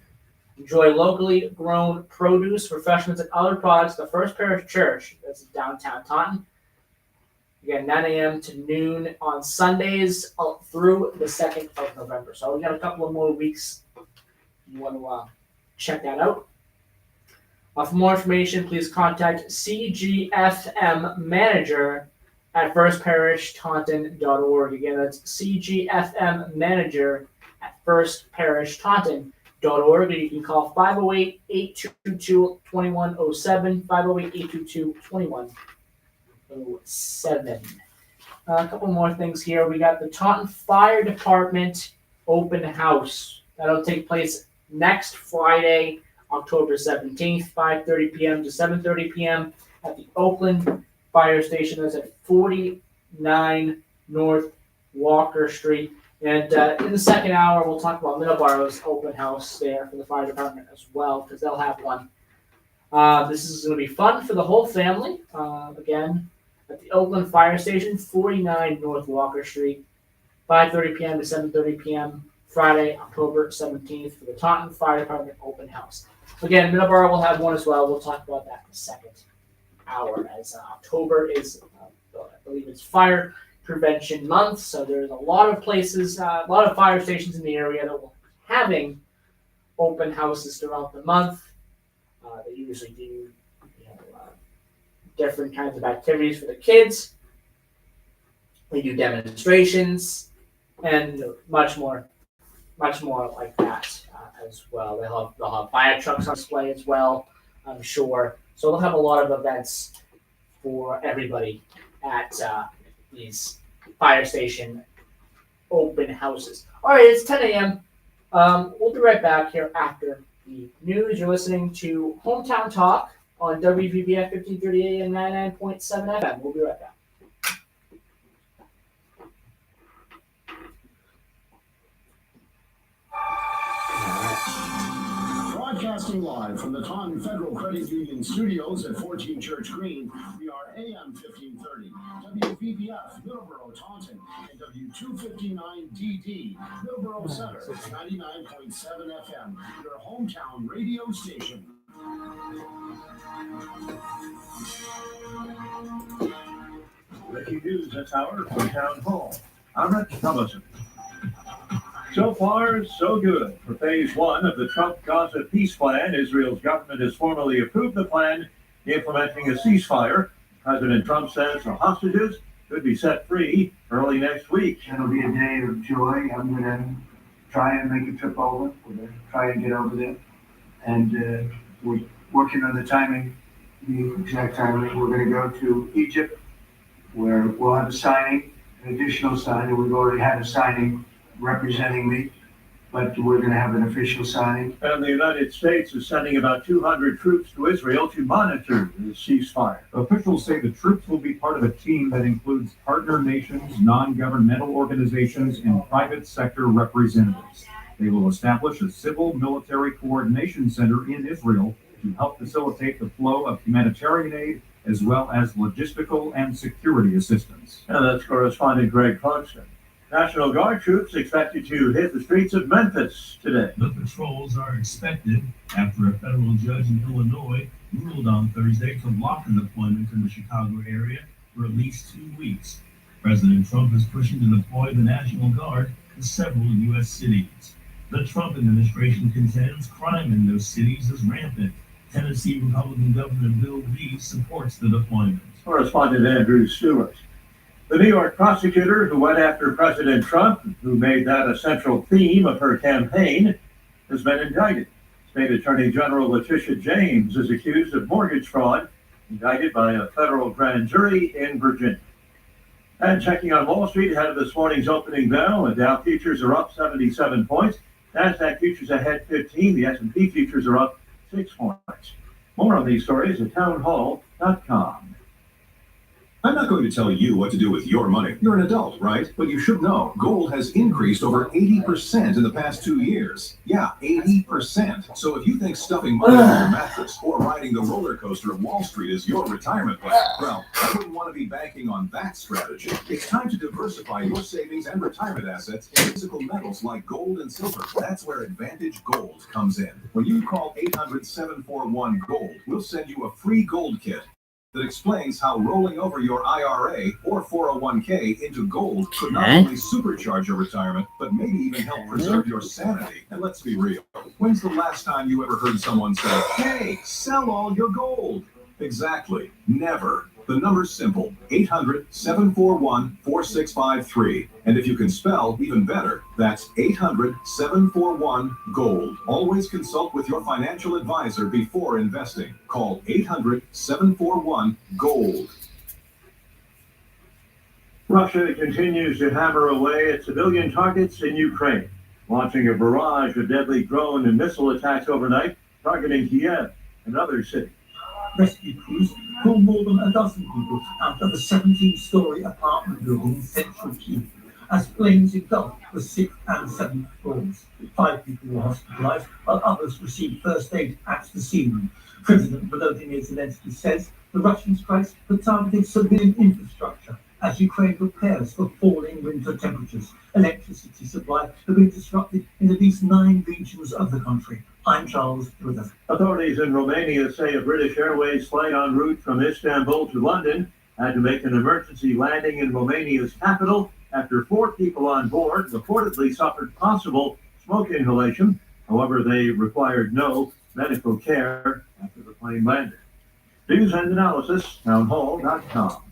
Enjoy locally grown produce, refreshments, and other products. The First Parish Church, that's downtown Taunton. Again, 9 a.m. to noon on Sundays through the 2nd of November. So we got a couple of more weeks. You want to check that out. For more information, please contact CGFM Manager at firstparishtaunton.org. Again, that's CGFM Manager at firstparishtaunton.org. And you can call 508-822-2107, 508-822-2107. A couple more things here. We got the Taunton Fire Department open house. That'll take place next Friday, October 17th, 5:30 p.m. to 7:30 p.m. at the Oakland Fire Station. That's at 49 North Walker Street And in the second hour, we'll talk about Middleborough's open house there for the fire department as well, because they'll have one. This is going to be fun for the whole family. Again, at the Oakland Fire Station, 49 North Walker Street, 5:30 p.m. to 7:30 p.m. Friday, October 17th for the Taunton Fire Department open house. Again, Middleborough will have one as well. We'll talk about that in the second hour, as October is, I believe it's Fire Prevention Month, so there's a lot of places, a lot of fire stations in the area that will be having open houses throughout the month. They usually do, different kinds of activities for the kids. They do demonstrations and much more like that as well. They'll have fire trucks on display as well, I'm sure. So they'll have a lot of events for everybody at these fire station open houses. All right, it's 10 a.m. We'll be right back here after the news. You're listening to Hometown Talk on WVBF 1530 AM 99.7 FM. We'll be right back. Broadcasting live from the Taunton Federal Credit Union Studios at 14 Church Green, we are AM 1530, WVBF, Middleborough, Taunton, and W259DD, Middleborough Center, 99.7 FM, your hometown radio station. Breaking news this hour from Town Hall. I'm Rich Thomason. So far, so good. For phase one of the Trump-Gaza peace plan, Israel's government has formally approved the plan implementing a ceasefire. President Trump says the hostages could be set free early next week. It'll be a day of joy. I'm going to try and make a trip over. We're going to try and get over there. And we're working on the timing, the exact timing. We're going to go to Egypt, where we'll have a signing, an additional signing. We've already had a signing representing me, but we're going to have an official signing. And the United States is sending about 200 troops to Israel to monitor the ceasefire. Officials say the troops will be part of a team that includes partner nations, non-governmental organizations, and private sector representatives. They will establish a civil-military coordination center in Israel to help facilitate the flow of humanitarian aid as well as logistical and security assistance. And that's correspondent Greg Clarkson. National Guard troops expected to hit the streets of Memphis today. The patrols are expected after a federal judge in Illinois ruled on Thursday to block the deployment in the Chicago area for at least 2 weeks. President Trump is pushing to deploy the National Guard to several U.S. cities. The Trump administration contends crime in those cities is rampant. Tennessee Republican Governor Bill Lee supports the deployment. Correspondent Andrew Stewart. The New York prosecutor who went after President Trump, who made that a central theme of her campaign, has been indicted. State Attorney General Letitia James is accused of mortgage fraud, indicted by a federal grand jury in Virginia. And checking on Wall Street ahead of this morning's opening bell, the Dow futures are up 77 points. Nasdaq futures ahead 15. The S&P futures are up 6 points. More on these stories at townhall.com. I'm not going to tell you what to do with your money. You're an adult, right? But you should know gold has increased over 80% in the past 2 years. Yeah, 80%. So if you think stuffing money in your mattress or riding the roller coaster of Wall Street is your retirement plan, well, I wouldn't want to be banking on that strategy. It's time to diversify your savings and retirement assets in physical metals like gold and silver. That's where Advantage Gold comes in. When you call 800-741-GOLD, we'll send you a free gold kit that explains how rolling over your IRA or 401k into gold could not only supercharge your retirement, but maybe even help preserve your sanity. And let's be real. When's the last time you ever heard someone say, hey, sell all your gold? Exactly. Never. The number's simple, 800-741-4653. And if you can spell, even better, that's 800-741-GOLD. Always consult with your financial advisor before investing. Call 800-741-GOLD. Russia continues to hammer away at civilian targets in Ukraine, launching a barrage of deadly drone and missile attacks overnight, targeting Kiev and other cities. Rescue crews pulled more than a dozen people out of a 17-story apartment building in central Kyiv as flames engulfed the 6th and 7th floors. 5 people were hospitalized, while others received first aid at the scene. President Volodymyr Zelensky says the Russian strikes have targeted civilian infrastructure as Ukraine prepares for falling winter temperatures. Electricity supply has been disrupted in at least 9 regions of the country. I'm Charles Ritter. Authorities in Romania say a British Airways flight en route from Istanbul to London had to make an emergency landing in Romania's capital after 4 people on board reportedly suffered possible smoke inhalation. However, they required no medical care after the plane landed. News and analysis, townhall.com.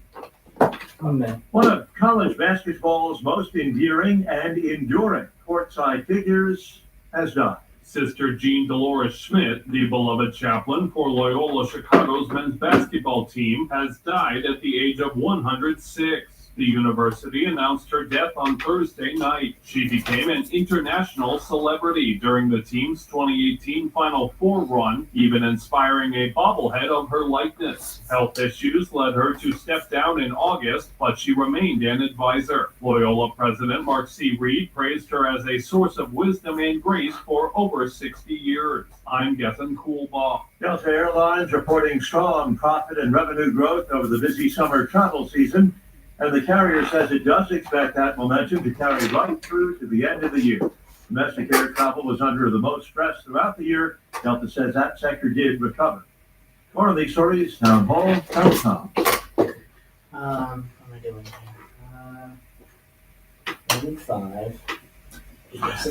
One of college basketball's most endearing and enduring courtside figures has died. Sister Jean Dolores Schmidt, the beloved chaplain for Loyola Chicago's men's basketball team, has died at the age of 106. The university announced her death on Thursday night. She became an international celebrity during the team's 2018 Final Four run, even inspiring a bobblehead of her likeness. Health issues led her to step down in August, but she remained an advisor. Loyola president Mark C. Reed praised her as a source of wisdom and grace for over 60 years. I'm Gethin Coolbaugh. Delta Airlines reporting strong profit and revenue growth over the busy summer travel season, and the carrier says it does expect that momentum to carry right through to the end of the year. Domestic air travel was under the most stress throughout the year. Delta says that sector did recover. More of these stories, townhall.com. What am I doing here? 5.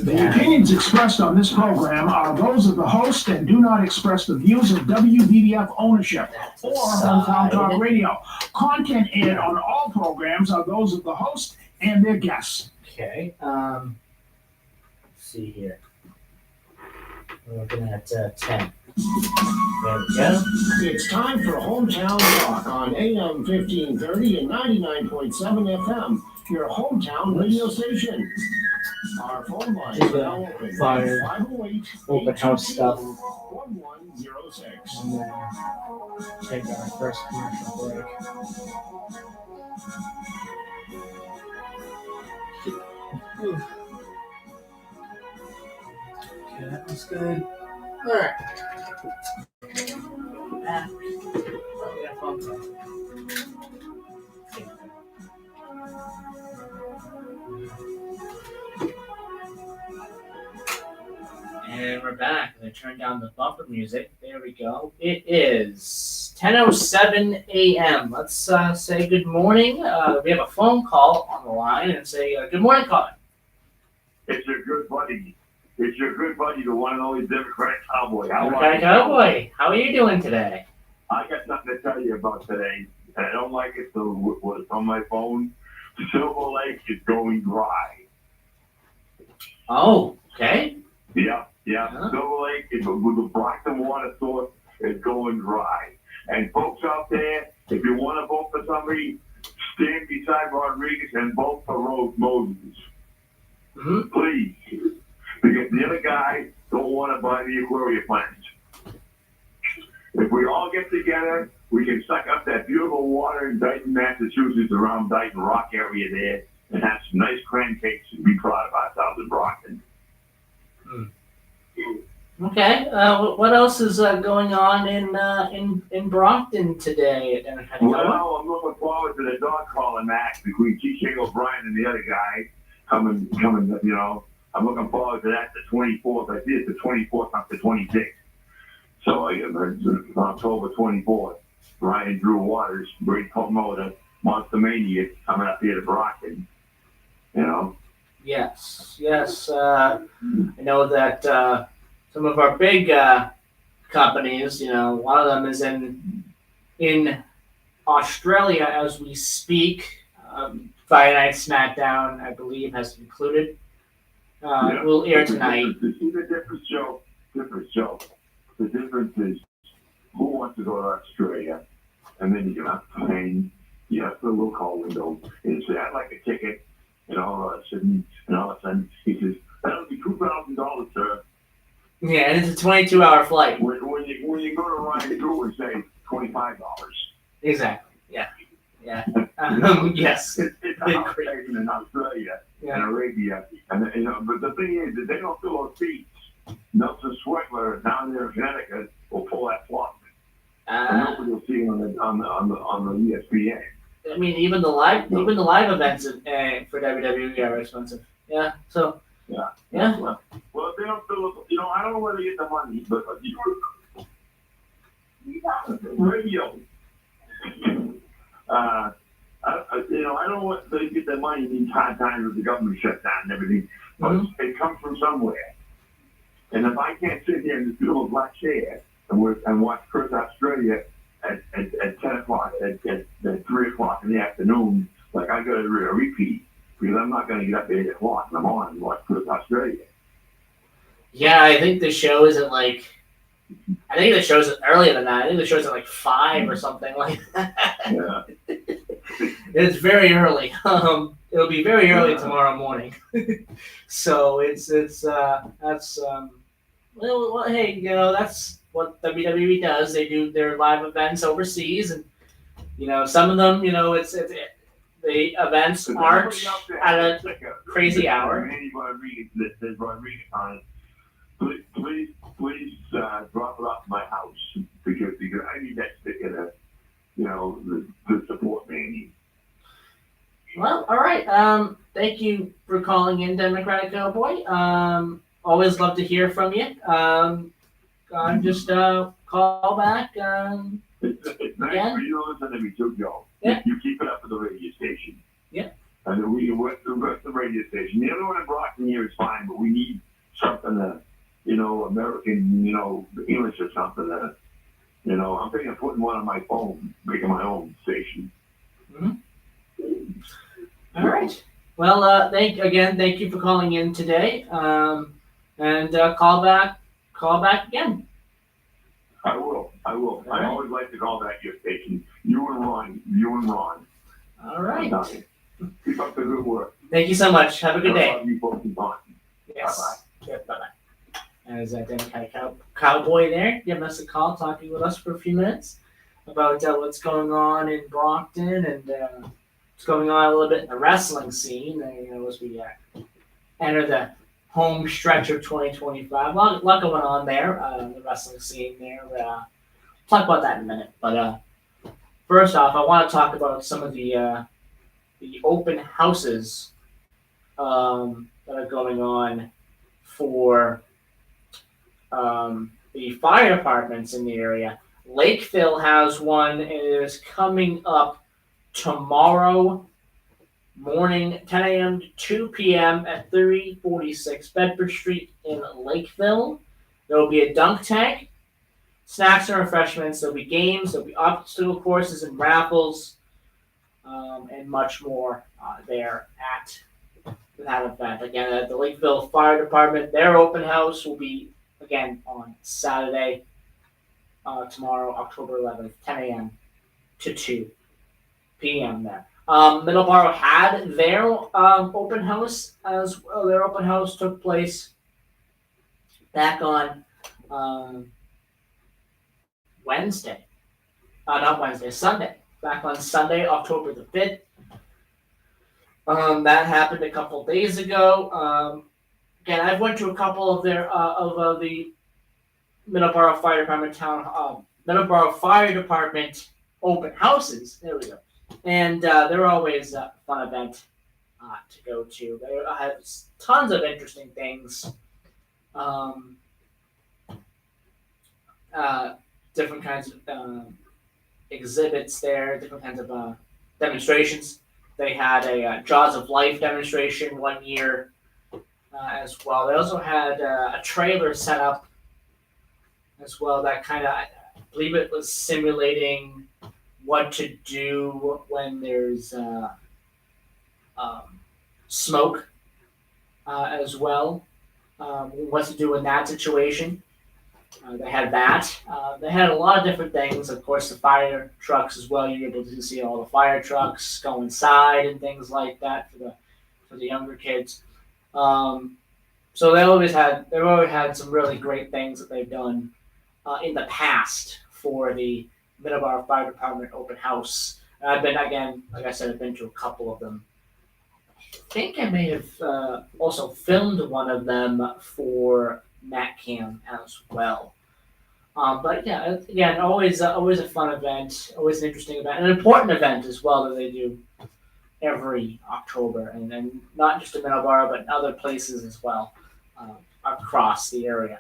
The opinions expressed on this program are those of the host and do not express the views of WVBF ownership or Hometown Talk Radio. Content aired on all programs are those of the host and their guests. Okay. Let's see here. We're looking at 10. There we go. It's time for Hometown Talk on AM 1530 and 99.7 FM, your hometown radio station. Our phone lines are now open. Fire. 508 Open house stuff. 1106. And then take our first commercial break. Okay, that was good. Alright. Back. Oh, we got phone call. And we're back. I turned down the bumper music. There we go. It is 10:07 a.m. Let's say good morning. We have a phone call on the line and say good morning, Colin. It's your good buddy. It's your good buddy, the one and only Democratic Cowboy. Democratic Cowboy. How are you doing today? I got nothing to tell you about today. And I don't like it, so what's on my phone? Silver Lake is going dry. Oh, okay. Yeah. Silver Lake is with the Brockton water source is going dry. And folks out there, if you want to vote for somebody, stand beside Rodriguez and vote for Moses. Mm-hmm. Please. Because the other guy don't want to buy the Aquaria plants. If we all get together, we can suck up that beautiful water in Dayton, Massachusetts, around Dayton Rock area there, and have some nice crancakes and be proud of ourselves in Brockton. Okay. What else is going on in Brockton today? Well, I'm looking forward to the dog calling match between T.J. O'Brien and the other guy coming. You know, I'm looking forward to that. The 24th. I see it's the 24th up to 26th. So it's October 24th. Brian Drew Waters, great promoter, Monster Mania, coming up here to Brockton. You know. Yes. I know that some of our big companies, you know, one of them is in Australia as we speak. Friday Night SmackDown, I believe, has concluded. Will air tonight. This is a different show. The difference is who wants to go to Australia, and then you get on the plane, you have the little call window, and say, I'd like a ticket, and all of a sudden, he says, that'll be $2,000, sir. Yeah, and it's a 22-hour flight. When you go to Ryan Drew and say $25. Exactly. Yeah. Yes. It's a house station in Australia. but the thing is that they don't fill those seats. Nelson Swegler down there in Connecticut will pull that plug. And nobody will see it on the ESPN. I mean, even the live events for WWE are expensive. Yeah. So. Yeah. Yeah. Well, if they don't fill it, I don't know where they get the money, but radio. I don't know what they get their money in these hard times with the government shutdown and everything, but it comes from somewhere. And if I can't sit here in this beautiful black chair and watch Chris Australia at 10 o'clock, at 3 o'clock in the afternoon, like I got to repeat, because I'm not going to get up at 8 o'clock in the morning and watch Chris Australia. Yeah, I think the show is at earlier than that. I think the show's at like 5 or something like that. Yeah. It's very early. It'll be very early tomorrow morning. So well, hey, that's what WWE does. They do their live events overseas, and some of them, the events aren't at a crazy hour. Andy Rodriguez on it. Please drop it off my house because I need that sticker to support Manny. Well, all right. Thank you for calling in, Democratic Cowboy. Always love to hear from you. Just call back. It's nice for you to listen to me too, Joe. Yeah. You keep it up with the radio station. Yeah. And then we work the radio station. The other one in Brockton here is fine, but we need something that, American, English or something that, I'm thinking of putting one on my phone, making my own station. Mm-hmm. All right. Well, thank you for calling in today. And call back again. I will. All I right. always like to call back your station. You and Ron. All right. Keep up the good work. Thank you so much. Have a good day. You folks in Boston. Yes. Bye-bye. Yeah, bye-bye. As a Democratic Cowboy there, giving us a call, talking with us for a few minutes about what's going on in Brockton and what's going on a little bit in the wrestling scene. As we enter the home stretch of 2025. A lot going on there, the wrestling scene there. Talk about that in a minute. But first off, I want to talk about some of the open houses that are going on for the fire departments in the area. Lakeville has one. It is coming up tomorrow morning, 10 a.m. to 2 p.m. at 346 Bedford Street in Lakeville. There will be a dunk tank, snacks and refreshments. There'll be games. There'll be obstacle courses and raffles, and much more there at that event. Again, at the Lakeville Fire Department, their open house will be, again, on Saturday, tomorrow, October 11th, 10 a.m. to 2 p.m. there. Middleborough had their open house as well. Their open house took place back on Sunday. Back on Sunday, October the 5th. That happened a couple days ago. Again, I've went to a couple of their of the Middleborough Fire Department Middleborough Fire Department open houses. There we go. And they're always a fun event to go to. They have tons of interesting things. Different kinds of exhibits there, different kinds of demonstrations. They had a Jaws of Life demonstration one year as well. They also had a trailer set up as well that kind of, I believe it was simulating what to do when there's smoke as well. What to do in that situation. They had that. They had a lot of different things. Of course, the fire trucks as well. You're able to see all the fire trucks go inside and things like that for the younger kids. So they've always had some really great things that they've done in the past for the Middleborough Fire Department open house. I've been, again, like I said, I've been to a couple of them. I think I may have also filmed one of them for MacCam as well. But yeah, again, always a fun event, always an interesting event, an important event as well that they do every October, and not just in Middleborough, but in other places as well across the area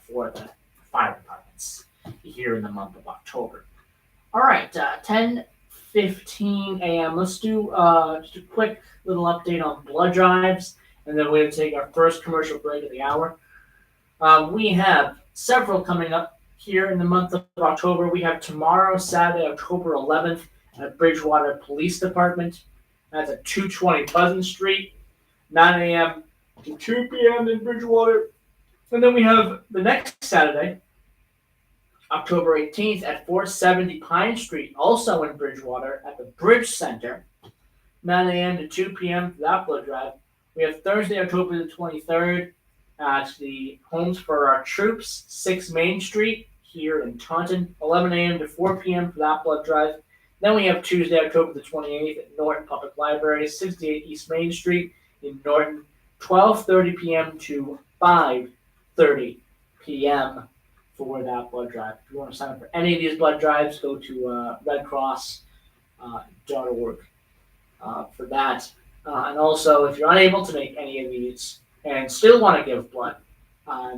for the fire departments here in the month of October. All right, 10:15 a.m. Let's do just a quick little update on blood drives, and then we're going to take our first commercial break of the hour. We have several coming up here in the month of October. We have tomorrow, Saturday, October 11th, at Bridgewater Police Department. That's at 220 Pleasant Street, 9 a.m. to 2 p.m. in Bridgewater. And then we have the next Saturday, October 18th, at 470 Pine Street, also in Bridgewater, at the Bridge Center, 9 a.m. to 2 p.m. for that blood drive. We have Thursday, October the 23rd, at the Homes for Our Troops, 6 Main Street, here in Taunton, 11 a.m. to 4 p.m. for that blood drive. Then we have Tuesday, October the 28th, at Norton Public Library, 68 East Main Street in Norton, 12:30 p.m. to 5:30 p.m. for that blood drive. If you want to sign up for any of these blood drives, go to redcross.org for that. And also, if you're unable to make any of these and still want to give blood,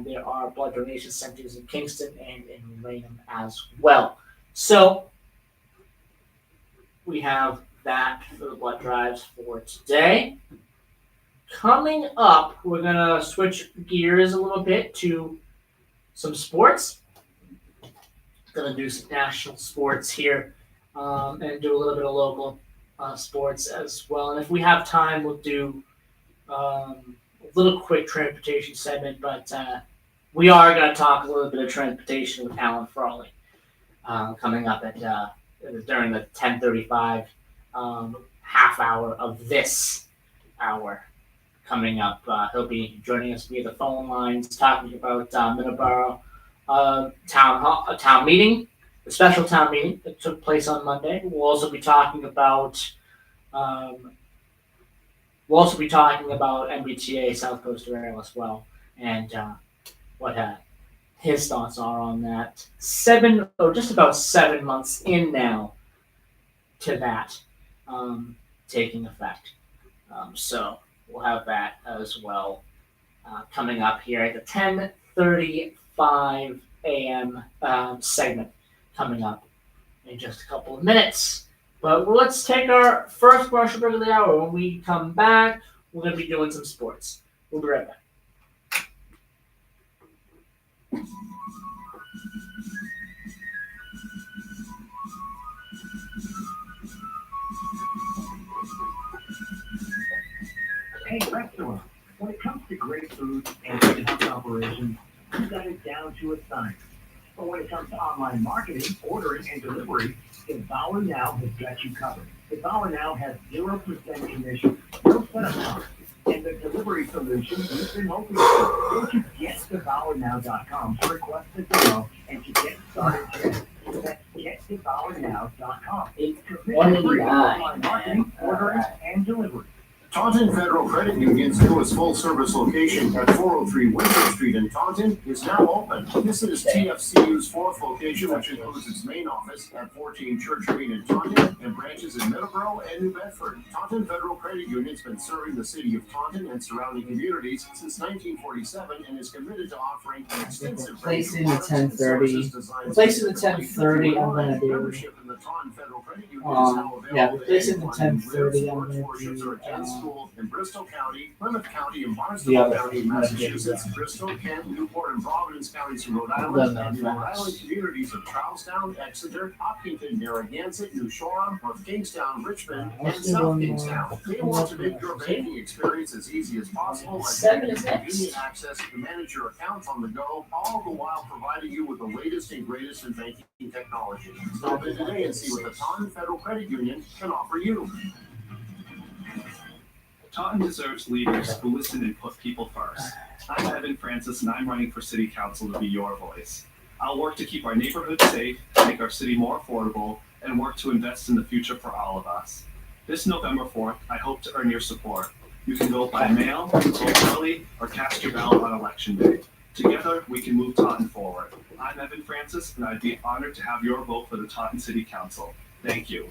there are blood donation centers in Kingston and in Raynham as well. So we have that for the blood drives for today. Coming up, we're going to switch gears a little bit to some sports. Going to do some national sports here and do a little bit of local sports as well. And if we have time, we'll do a little quick transportation segment, but we are going to talk a little bit of transportation with Alan Frawley coming up at during the 10:35 half hour of this hour coming up. He'll be joining us via the phone lines, talking about Middleborough town meeting, the special town meeting that took place on Monday. We'll also be talking about MBTA South Coast Rail as well, and what his thoughts are on that. Just about 7 months in now to that taking effect. So we'll have that as well coming up here at the 10:35 a.m. Segment coming up in just a couple of minutes. But let's take our first commercial break of the hour. When we come back, we're going to be doing some sports. We'll be right back. Hey, restaurant. When it comes to great food and in-house operations, you got it down to a science. But when it comes to online marketing, ordering, and delivery, Devour Now has got you covered. Devour Now has 0% commission, no setup costs, and the delivery solution you've been hoping for. Go to GetDevourNow.com to request a demo and to get started today. That's GetDevourNow.com. Commission free online marketing, ordering, and delivery. Taunton Federal Credit Union's newest full-service location at 403 Winter Street in Taunton is now open. This is TFCU's fourth location, which includes its main office at 14 Church Green in Taunton and branches in Middleborough and New Bedford. Taunton Federal Credit Union's been serving the city of Taunton and surrounding communities since 1947 and is committed to offering an extensive Place in the 10:30. Place in the 10:30. I'm gonna do. Membership in the Taunton Federal Credit Union is now available. Yeah, to place in the anyone who 10:30. I'm lives, gonna works, worships, do. or attends schools in Bristol County, Plymouth County, and The Barnstable other County, thing, Massachusetts, yeah. Bristol, Kent, Newport, and Providence counties from Rhode Island, Eleven and the Rhode facts. Island communities of Charlestown, Exeter, Hopkinton, Narragansett, New Shoreham, North Kingstown, Richmond, and Let's do South one more. Kingstown. They want to make your banking experience as easy as possible by Seven giving you is next. convenient access to manage your accounts on the go, all the while providing you with the latest and greatest in banking technology. Stop in today and see what the Taunton Federal Credit Union can offer you. Taunton deserves leaders who listen and put people first. I'm Evan Francis, and I'm running for City Council to be your voice. I'll work to keep our neighborhoods safe, make our city more affordable, and work to invest in the future for all of us. This November 4th, I hope to earn your support. You can vote by mail, vote early, or cast your ballot on election day. Together, we can move Taunton forward. I'm Evan Francis, and I'd be honored to have your vote for the Taunton City Council. Thank you.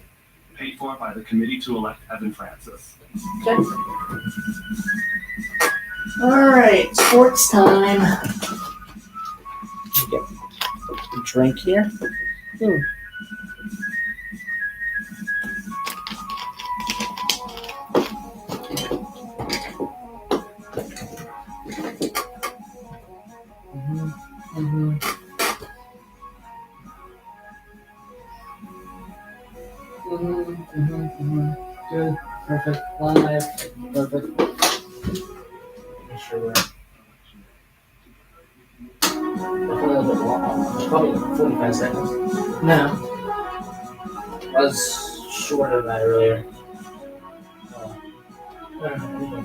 Paid for by the Committee to Elect Evan Francis. All right, sports time. Get a drink here. Good. Perfect. Live. Perfect. Make sure we're a little bit long. Probably 45 seconds. No. Was shorter than that earlier.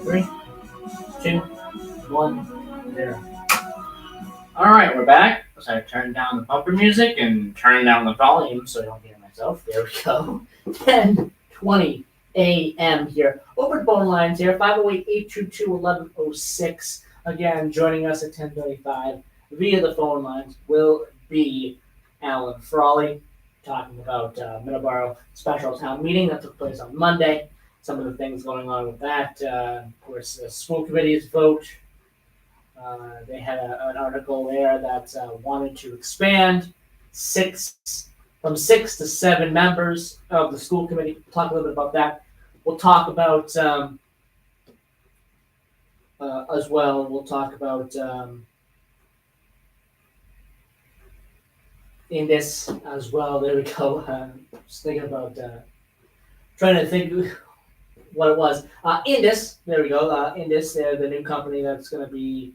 3, 2, 1, 0. All right, we're back. So I turned down the bumper music and turned down the volume so I don't hear myself. There we go. 10:20 a.m. here. Open phone lines here. 508-822-1106. Again, joining us at 10:35 via the phone lines will be Alan Frawley talking about Middleborough special town meeting that took place on Monday. Some of the things going on with that. Of course, the school committee's vote. They had an article there that wanted to expand from 6 to 7 members of the school committee. We'll talk a little bit about that. We'll talk about as well. We'll talk about Indus as well. There we go. Just thinking about trying to think what it was. Indus. There we go. Indus. They're the new company that's going to be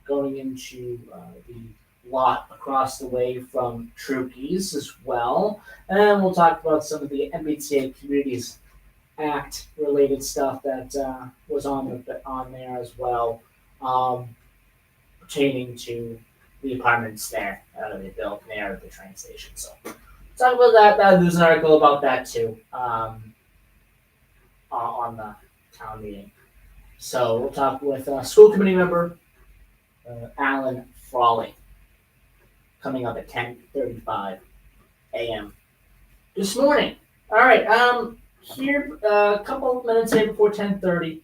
going into the lot across the way from Trukey's as well. And we'll talk about some of the MBTA Communities Act related stuff that was on there as well, pertaining to the apartments there that they built near the train station. So talk about that. There's an article about that too on the town meeting. So we'll talk with school committee member Alan Frawley coming up at 10:35 a.m. this morning. All right, here a couple of minutes here before 10:30.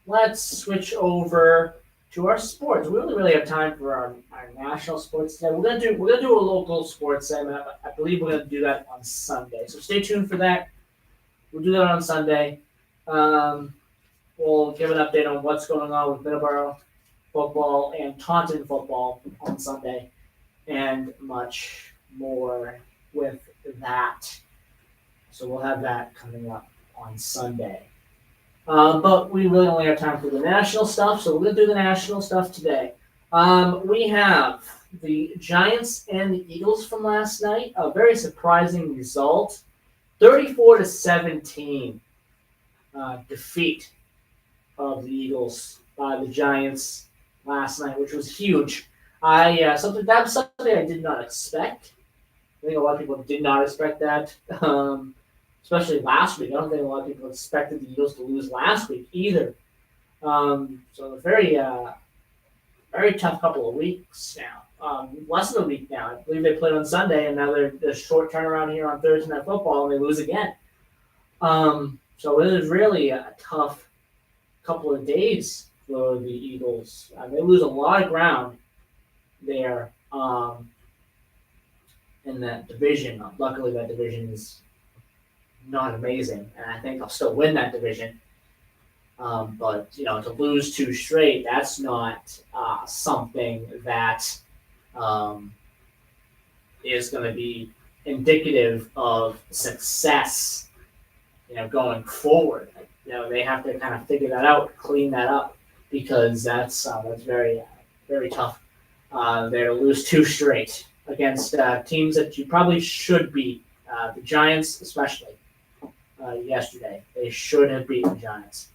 Let's switch over to our sports. We don't really have time for our national sports today. We're gonna do a local sports segment. I believe we're gonna do that on Sunday. So stay tuned for that. We'll do that on Sunday. We'll give an update on what's going on with Middleborough football and Taunton football on Sunday, and much more with that. So we'll have that coming up on Sunday. But we really only have time for the national stuff, so we're going to do the national stuff today. We have the Giants and the Eagles from last night. A very surprising result. 34-17 defeat of the Eagles by the Giants last night, which was huge. That was something I did not expect. I think a lot of people did not expect that, especially last week. I don't think a lot of people expected the Eagles to lose last week either. So a very tough couple of weeks now. Less than a week now. I believe they played on Sunday, and now they're a short turnaround here on Thursday Night Football, and they lose again. So it is really a tough couple of days for the Eagles. They lose a lot of ground there in that division. Luckily, that division is not amazing, and I think they'll still win that division. But to lose 2 straight, that's not something that is going to be indicative of success, going forward. They have to kind of figure that out, clean that up, because that's very, very tough. They're to lose 2 straight against teams that you probably should beat. The Giants, especially yesterday, they should have beaten the Giants.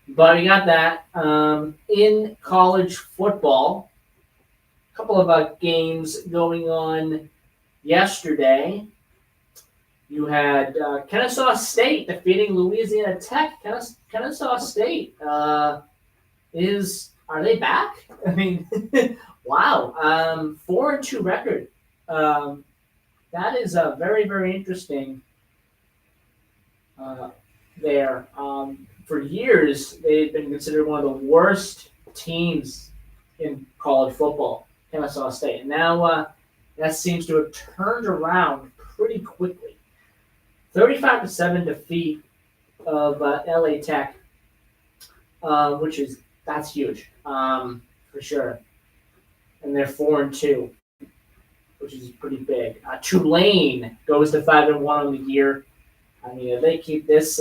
But you got that. In college football, a couple of games going on yesterday. You had Kennesaw State defeating Louisiana Tech. Kennesaw State are they back? I mean, wow. 4-2 record. That is very, very interesting. There. For years, they've been considered one of the worst teams in college football, Kennesaw State. And now that seems to have turned around pretty quickly. 35-7 defeat of LA Tech, that's huge, for sure. And they're 4-2, which is pretty big. Tulane goes to 5-1 on the year. I mean, if they keep this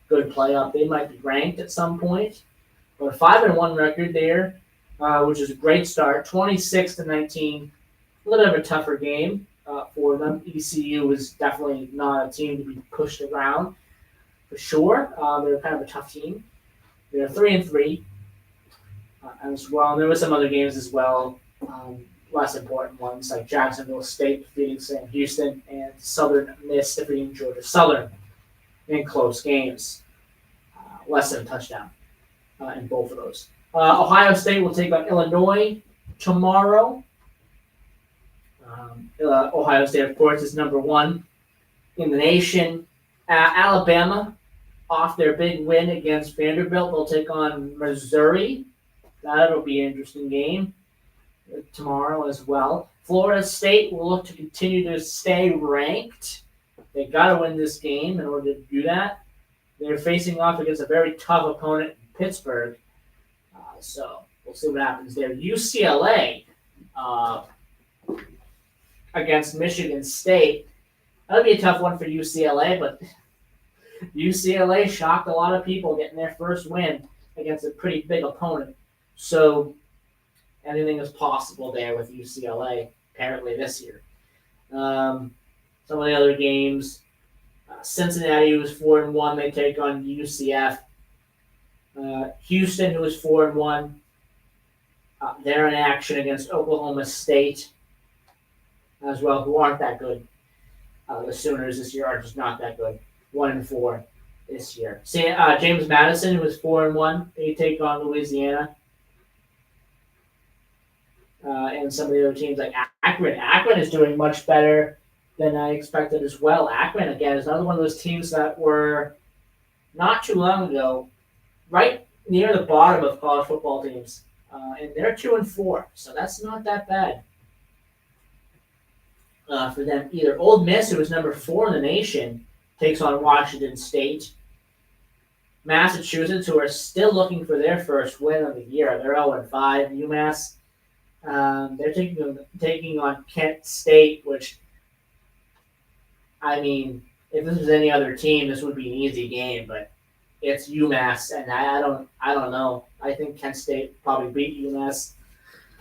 good play up, they might be ranked at some point. But a 5-1 record there, which is a great start. 26-19, a little bit of a tougher game for them. ECU is definitely not a team to be pushed around, for sure. They're kind of a tough team. They're 3-3 as well. And there were some other games as well, less important ones like Jacksonville State defeating Sam Houston and Southern Miss defeating Georgia Southern in close games. Less than a touchdown in both of those. Ohio State will take on Illinois tomorrow. Ohio State, of course, is number 1 in the nation. Alabama, off their big win against Vanderbilt, they'll take on Missouri. That'll be an interesting game tomorrow as well. Florida State will look to continue to stay ranked. They got to win this game in order to do that. They're facing off against a very tough opponent, Pittsburgh. So we'll see what happens there. UCLA against Michigan State. That'll be a tough one for UCLA, but UCLA shocked a lot of people getting their first win against a pretty big opponent. So anything is possible there with UCLA, apparently this year. Some of the other games, Cincinnati, who is 4-1, they take on UCF. Houston, who is 4-1, they're in action against Oklahoma State as well, who aren't that good. The Sooners this year are just not that good. 1-4 this year. James Madison, who is 4-1, they take on Louisiana. And some of the other teams like Akron. Akron is doing much better than I expected as well. Akron, again, is another one of those teams that were not too long ago right near the bottom of college football teams. And they're 2-4, so that's not that bad for them either. Ole Miss, who is number 4 in the nation, takes on Washington State. Massachusetts, who are still looking for their first win of the year, they're 0-5. UMass, they're taking on Kent State, which, I mean, if this was any other team, this would be an easy game, but it's UMass, and I don't know. I think Kent State probably beat UMass.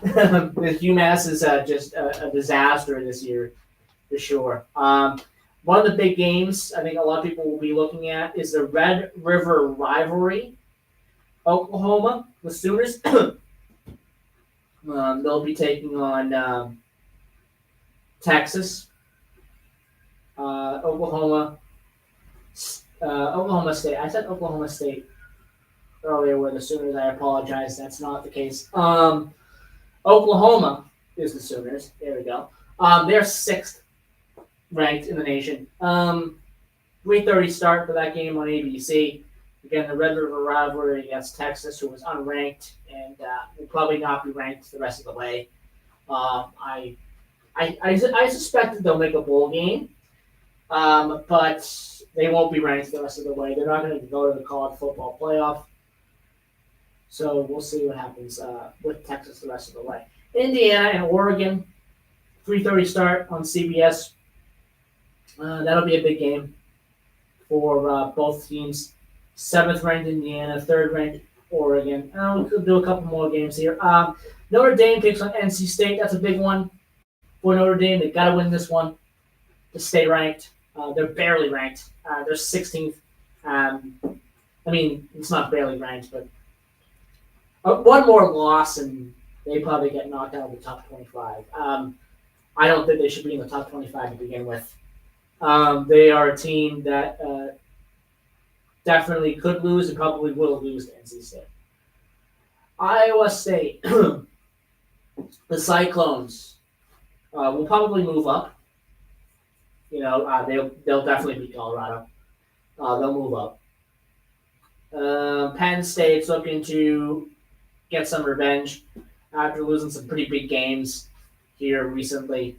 UMass is just a disaster this year, for sure. One of the big games I think a lot of people will be looking at is the Red River rivalry. Oklahoma, the Sooners, they'll be taking on Texas. Oklahoma State. I said Oklahoma State earlier where the Sooners. I apologize. That's not the case. Oklahoma is the Sooners. There we go. They're 6th ranked in the nation. 3:30 start for that game on ABC. Again, the Red River rivalry against Texas, who was unranked and will probably not be ranked the rest of the way. I suspect that they'll make a bowl game, but they won't be ranked the rest of the way. They're not going to go to the college football playoff. So we'll see what happens with Texas the rest of the way. Indiana and Oregon, 3:30 start on CBS. That'll be a big game for both teams. 7th ranked Indiana, 3rd ranked Oregon. We'll do a couple more games here. Notre Dame takes on NC State. That's a big one for Notre Dame. They've got to win this one to stay ranked. They're barely ranked. They're 16th. I mean, it's not barely ranked, but one more loss and they probably get knocked out of the top 25. I don't think they should be in the top 25 to begin with. They are a team that definitely could lose and probably will lose to NC State. Iowa State, the Cyclones will probably move up. They'll definitely beat Colorado. They'll move up. Penn State's looking to get some revenge after losing some pretty big games here recently.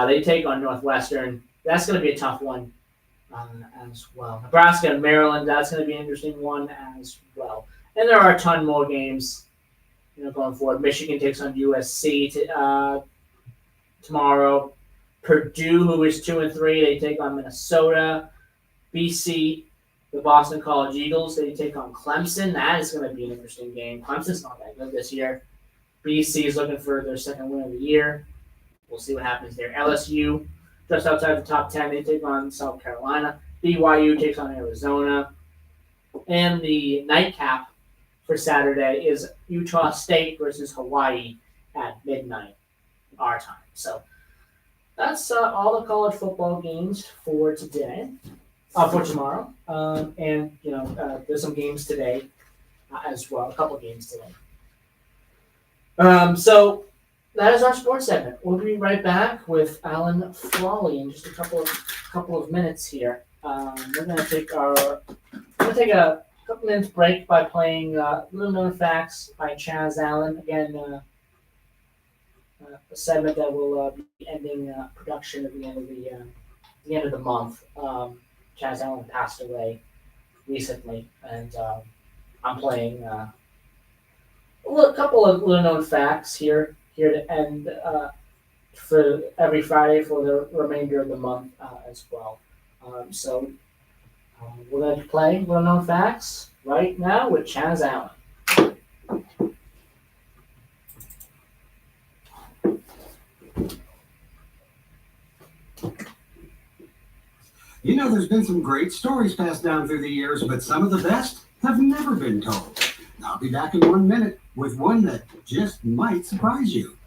They take on Northwestern. That's going to be a tough one as well. Nebraska and Maryland, that's going to be an interesting one as well. And there are a ton more games, going forward. Michigan takes on USC tomorrow. Purdue, who is 2-3, they take on Minnesota. BC, the Boston College Eagles, they take on Clemson. That is going to be an interesting game. Clemson's not that good this year. BC is looking for their second win of the year. We'll see what happens there. LSU, just outside the top 10, they take on South Carolina. BYU takes on Arizona. And the nightcap for Saturday is Utah State versus Hawaii at midnight, our time. So that's all the college football games for today, for tomorrow. And there's some games today as well, a couple games today. So that is our sports segment. We'll be right back with Alan Frawley in just a couple of minutes here. We're gonna take a couple minutes break by playing Little Known Facts by Chaz Allen. Again, a segment that will be ending production at the end of the month. Chaz Allen passed away recently, and I'm playing a couple of Little Known Facts here to end for every Friday for the remainder of the month as well. So we're going to play Little Known Facts right now with Chaz Allen. There's been some great stories passed down through the years, but some of the best have never been told. I'll be back in 1 minute with one that just might surprise you.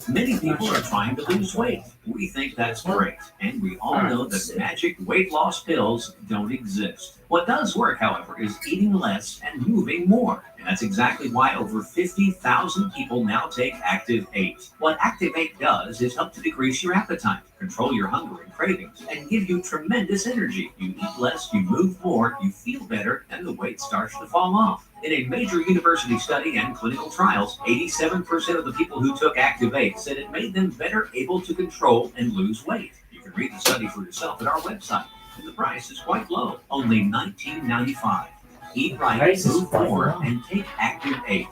Many people are trying to lose weight. We think that's great, and we all know that magic weight loss pills don't exist. What does work, however, is eating less and moving more. And that's exactly why over 50,000 people now take Active 8. What Active 8 does is help to decrease your appetite, control your hunger and cravings, and give you tremendous energy. You eat less, you move more, you feel better, and the weight starts to fall off. In a major university study and clinical trials, 87% of the people who took Active 8 said it made them better able to control and lose weight. You can read the study for yourself at our website, and the price is quite low, only $19.95. Eat right, move more, and take Active 8.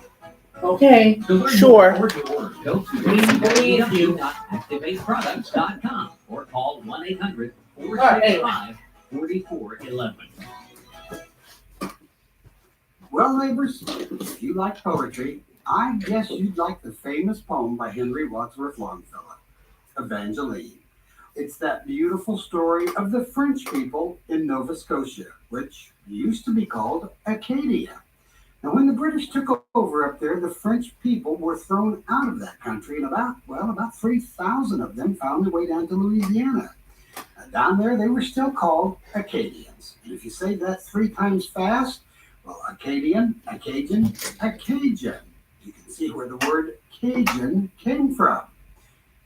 Okay, sure. Go to www.activateproducts.com or call 1-800-465-4411. Well, neighbors, if you like poetry, I guess you'd like the famous poem by Henry Wadsworth Longfellow, Evangeline. It's that beautiful story of the French people in Nova Scotia, which used to be called Acadia. Now, when the British took over up there, the French people were thrown out of that country, and about 3,000 of them found their way down to Louisiana. Down there, they were still called Acadians. And if you say that 3 times fast, well, Acadian, Acadian, Acadian. You can see where the word Cajun came from.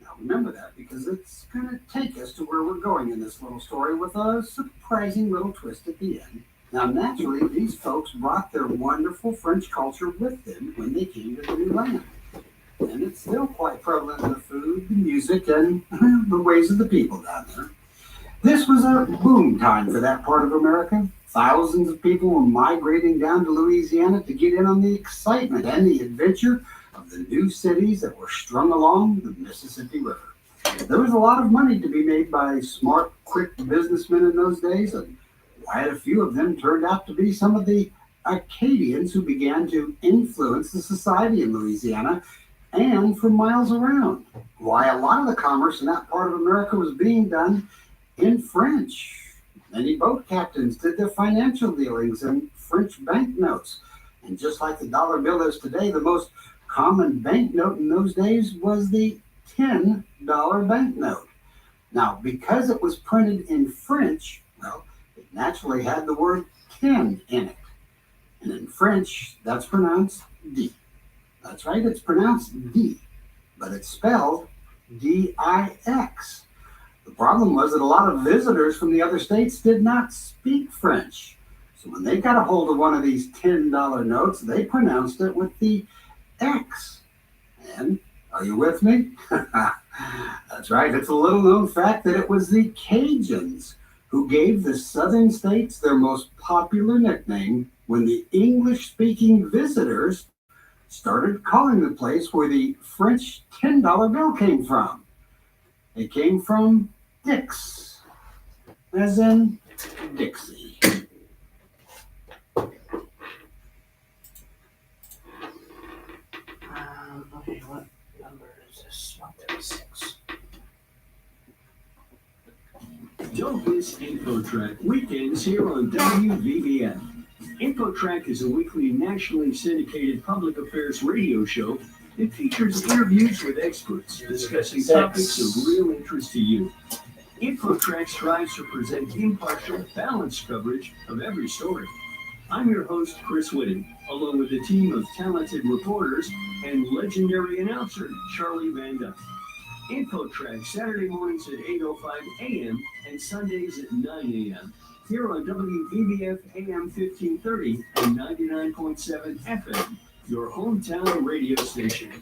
Now, remember that because it's going to take us to where we're going in this little story with a surprising little twist at the end. Now, naturally, these folks brought their wonderful French culture with them when they came to the new land. And it's still quite prevalent in the food, the music, and the ways of the people down there. This was a boom time for that part of America. Thousands of people were migrating down to Louisiana to get in on the excitement and the adventure of the new cities that were strung along the Mississippi River. There was a lot of money to be made by smart, quick businessmen in those days, and quite a few of them turned out to be some of the Acadians who began to influence the society in Louisiana and for miles around. Why, a lot of the commerce in that part of America was being done in French. Many boat captains did their financial dealings in French banknotes. And just like the dollar bill is today, the most common banknote in those days was the $10 banknote. Now, because it was printed in French, well, it naturally had the word 10 in it. And in French, that's pronounced D. That's right, it's pronounced D, but it's spelled D-I-X. The problem was that a lot of visitors from the other states did not speak French. So when they got a hold of one of these $10 notes, they pronounced it with the X. And are you with me? That's right, it's a little known fact that it was the Cajuns who gave the southern states their most popular nickname when the English-speaking visitors started calling the place where the French $10 bill came from. It came from Dix, as in Dixie. Okay, what number is this? 136. Don't miss InfoTrack weekends here on WVBF. InfoTrack is a weekly nationally syndicated public affairs radio show that features interviews with experts discussing topics of real interest to you. InfoTrack strives to present impartial, balanced coverage of every story. I'm your host, Chris Whitting, along with a team of talented reporters and legendary announcer, Charlie Van Dyke. InfoTrack, Saturday mornings at 8:05 a.m. and Sundays at 9 a.m. here on WVBF AM 1530 and 99.7 FM, your hometown radio station.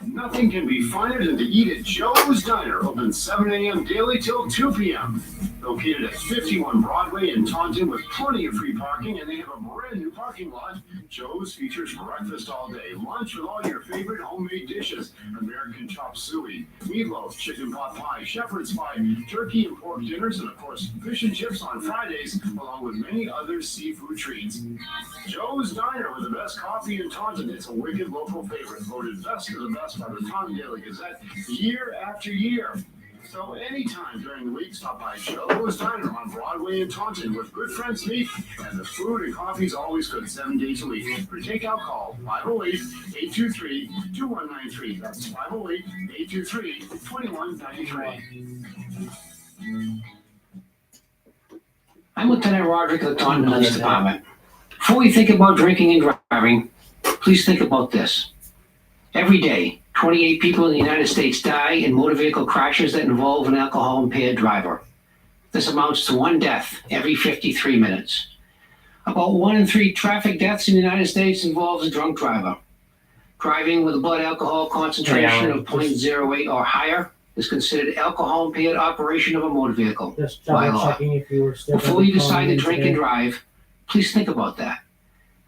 Nothing can be finer than to eat at Joe's Diner, open 7 a.m. daily till 2 p.m. Located at 51 Broadway in Taunton with plenty of free parking, and they have a brand new parking lot. Joe's features breakfast all day, lunch with all your favorite homemade dishes, American chop suey, meatloaf, chicken pot pie, shepherd's pie, turkey and pork dinners, and of course fish and chips on Fridays, along with many other seafood treats. Joe's Diner with the best coffee in Taunton. It's a wicked local favorite, voted best of the best by the Taunton Daily Gazette year after year. So anytime during the week, stop by Joe's Diner on Broadway in Taunton with good friends meet, and the food and coffee is always good 7 days a week. For takeout, call 508-823-2193. That's 508-823-2193. I'm Lieutenant Roderick of the Taunton Police Department. Before we think about drinking and driving, please think about this. Every day, 28 people in the United States die in motor vehicle crashes that involve an alcohol-impaired driver. This amounts to 1 death every 53 minutes. About 1 in 3 traffic deaths in the United States involves a drunk driver. Driving with a blood alcohol concentration of 0.08 or higher is considered alcohol-impaired operation of a motor vehicle by law. Checking if you were still Before you decide to drink and drive, please think about that.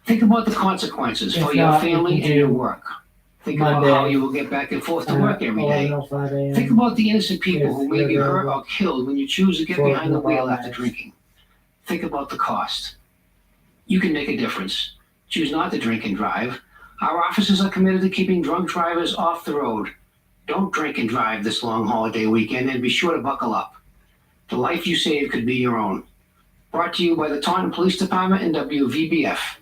Think about the consequences for your family and your work. Think about how you will get back and forth to work every day. Think about the innocent people who may be hurt or killed when you choose to get behind the wheel after drinking. Think about the cost. You can make a difference. Choose not to drink and drive. Our officers are committed to keeping drunk drivers off the road. Don't drink and drive this long holiday weekend, and be sure to buckle up. The life you save could be your own. Brought to you by the Taunton Police Department and WVBF.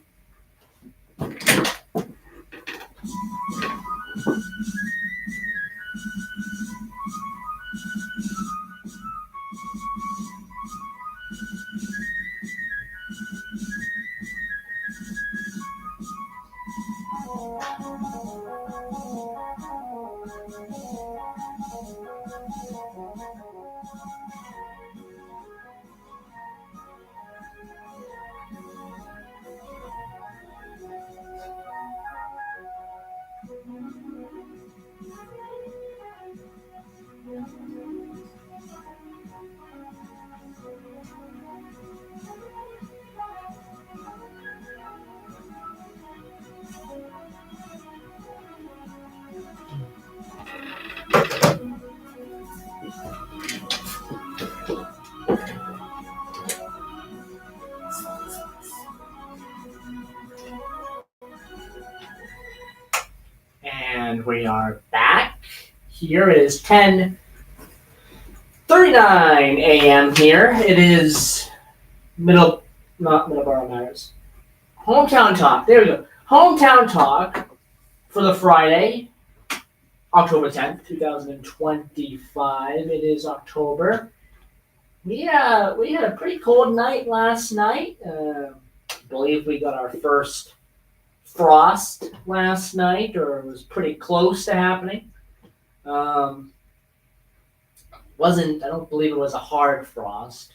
And we are back. Here is 10:39 a.m. here. It is not Middleborough Matters. Hometown Talk. There we go. Hometown Talk for the Friday, October 10th, 2025. It is October. We had a pretty cold night last night. I believe we got our first frost last night, or it was pretty close to happening. I don't believe it was a hard frost,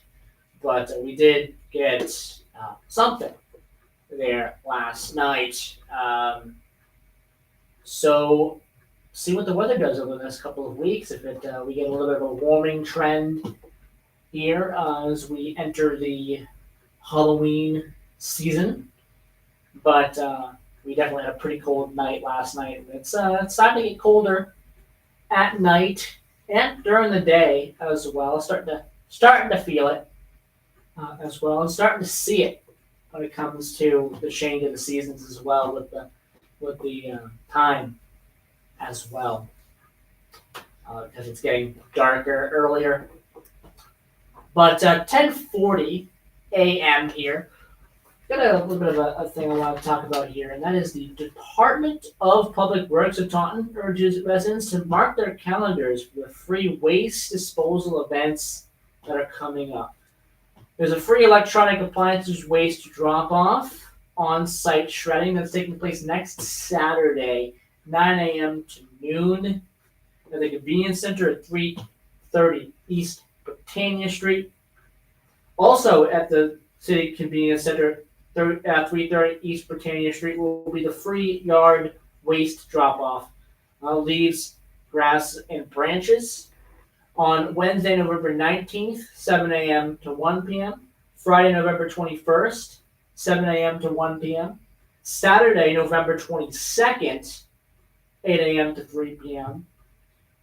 but we did get something there last night. So see what the weather does over the next couple of weeks. If we get a little bit of a warming trend here as we enter the Halloween season, but we definitely had a pretty cold night last night. It's starting to get colder at night and during the day as well. Starting to feel it as well, and starting to see it when it comes to the change of the seasons as well, with the time as well, because it's getting darker earlier. But 10:40 a.m. here. Got a little bit of a thing I want to talk about here, and that is the Department of Public Works of Taunton urges residents to mark their calendars for the free waste disposal events that are coming up. There's a free electronic appliances waste drop-off on-site shredding that's taking place next Saturday, 9 a.m. to noon, at the Convenience Center at 330 East Britannia Street. Also at the City Convenience Center at 330 East Britannia Street will be the free yard waste drop-off. Leaves, grass, and branches. On Wednesday, November 19th, 7 a.m. to 1 p.m. Friday, November 21st, 7 a.m. to 1 p.m. Saturday, November 22nd, 8 a.m. to 3 p.m.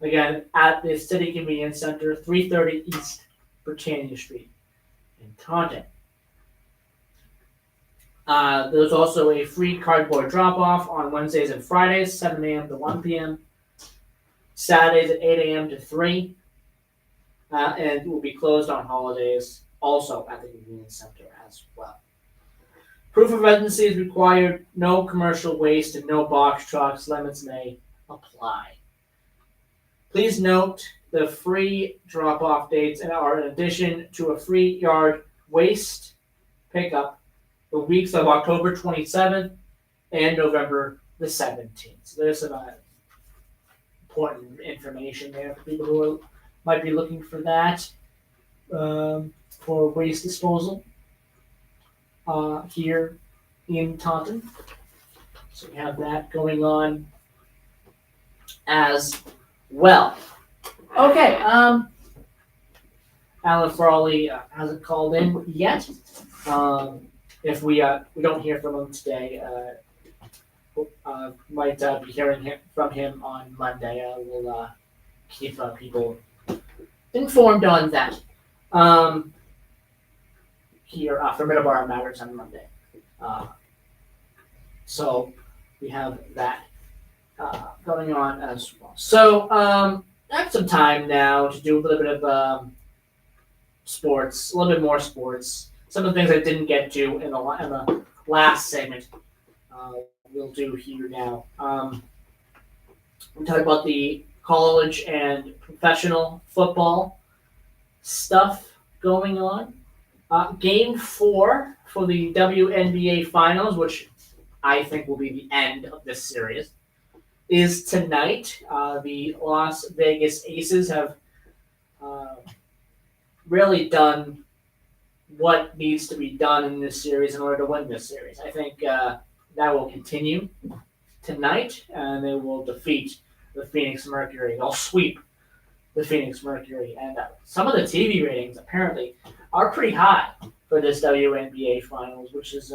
Again, at the City Convenience Center, 330 East Britannia Street in Taunton. There's also a free cardboard drop-off on Wednesdays and Fridays, 7 a.m. to 1 p.m. Saturdays at 8 a.m. to 3. And will be closed on holidays, also at the Convenience Center as well. Proof of residency is required. No commercial waste and no box trucks. Limits may apply. Please note the free drop-off dates are in addition to a free yard waste pickup the weeks of October 27th and November the 17th. So there's some important information there for people who might be looking for that for waste disposal here in Taunton. So we have that going on as well. Okay, Alan Frawley hasn't called in yet. If we don't hear from him today, might be hearing from him on Monday. I will keep people informed on that. Here for Middleborough Matters on Monday. So we have that going on as well. So I have some time now to do a little bit of sports, a little bit more sports. Some of the things I didn't get to in the last segment, we'll do here now. We'll talk about the college and professional football stuff going on. Game 4 for the WNBA Finals, which I think will be the end of this series, is tonight. The Las Vegas Aces have really done what needs to be done in this series in order to win this series. I think that will continue tonight, and they will defeat the Phoenix Mercury. They'll sweep the Phoenix Mercury, and some of the TV ratings apparently are pretty high for this WNBA Finals, which is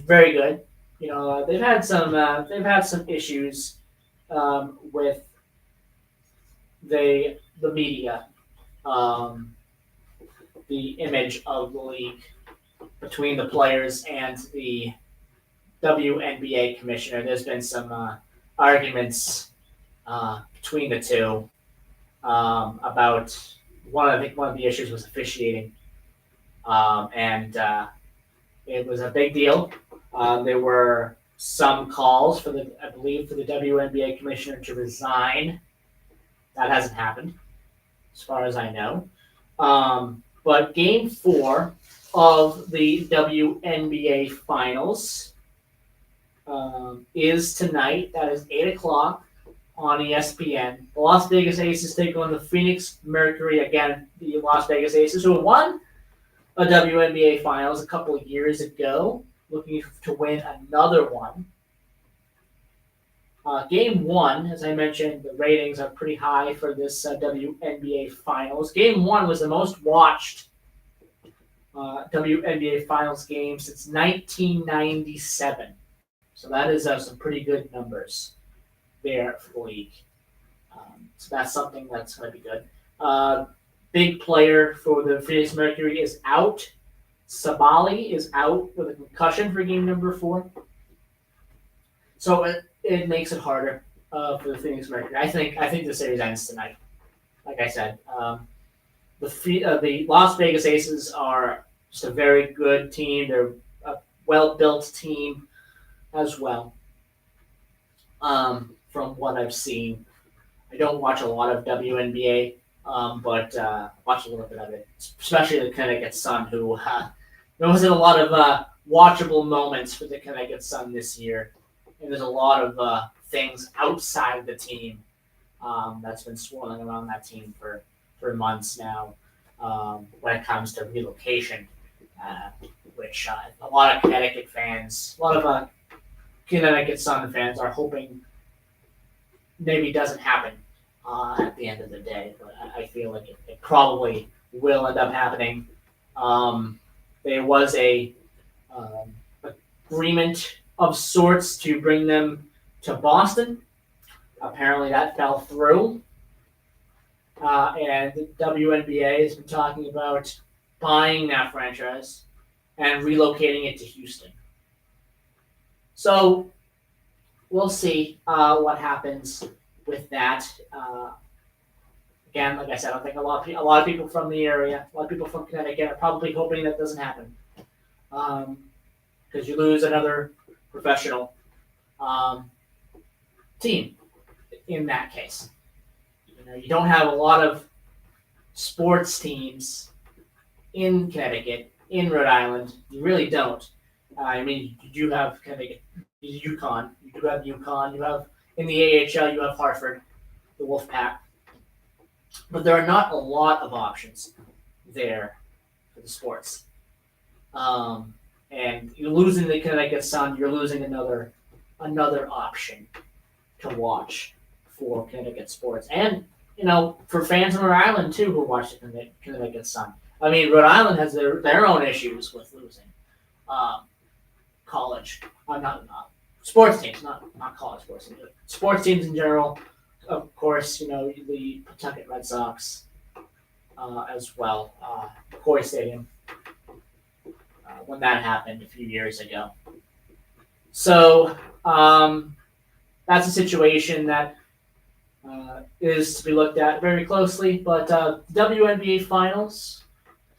very good. You know, they've had some issues with the media, the image of the league between the players and the WNBA commissioner. There's been some arguments between the two about I think one of the issues was officiating, and it was a big deal. There were some calls for the WNBA commissioner to resign. That hasn't happened, as far as I know. But Game 4 of the WNBA Finals is tonight. That is 8 o'clock on ESPN. The Las Vegas Aces take on the Phoenix Mercury. Again, the Las Vegas Aces, who won a WNBA Finals a couple of years ago, looking to win another one. Game 1, as I mentioned, the ratings are pretty high for this WNBA Finals. Game 1 was the most watched WNBA Finals game since 1997. So that is some pretty good numbers there for the league. So that's something that's going to be good. Big player for the Phoenix Mercury is out. Sabali is out with a concussion for game number 4. So it makes it harder for the Phoenix Mercury. I think the series ends tonight. Like I said, the Las Vegas Aces are just a very good team. They're a well-built team as well. From what I've seen, I don't watch a lot of WNBA, but watch a little bit of it, especially the Connecticut Sun, who there wasn't a lot of watchable moments for the Connecticut Sun this year. And there's a lot of things outside of the team that's been swirling around that team for months now when it comes to relocation, which a lot of Connecticut fans, a lot of Connecticut Sun fans are hoping maybe doesn't happen at the end of the day. But I feel like it probably will end up happening. There was a agreement of sorts to bring them to Boston. Apparently that fell through. And the WNBA has been talking about buying that franchise and relocating it to Houston. So we'll see what happens with that. Again, like I said, I think a lot of people from the area, a lot of people from Connecticut are probably hoping that doesn't happen. Because you lose another professional team in that case. You don't have a lot of sports teams in Connecticut, in Rhode Island. You really don't. I mean, you do have Connecticut, UConn. You do have UConn. You have in the AHL. You have Hartford, the Wolfpack. But there are not a lot of options there for the sports. And you're losing the Connecticut Sun. You're losing another option to watch for Connecticut sports, and for fans in Rhode Island too who watch the Connecticut Sun. I mean, Rhode Island has their own issues with losing college. Not sports teams, not college sports teams. Sports teams in general. Of course, the Pawtucket Red Sox as well. McCoy Stadium. When that happened a few years ago. So that's a situation that is to be looked at very closely. But WNBA Finals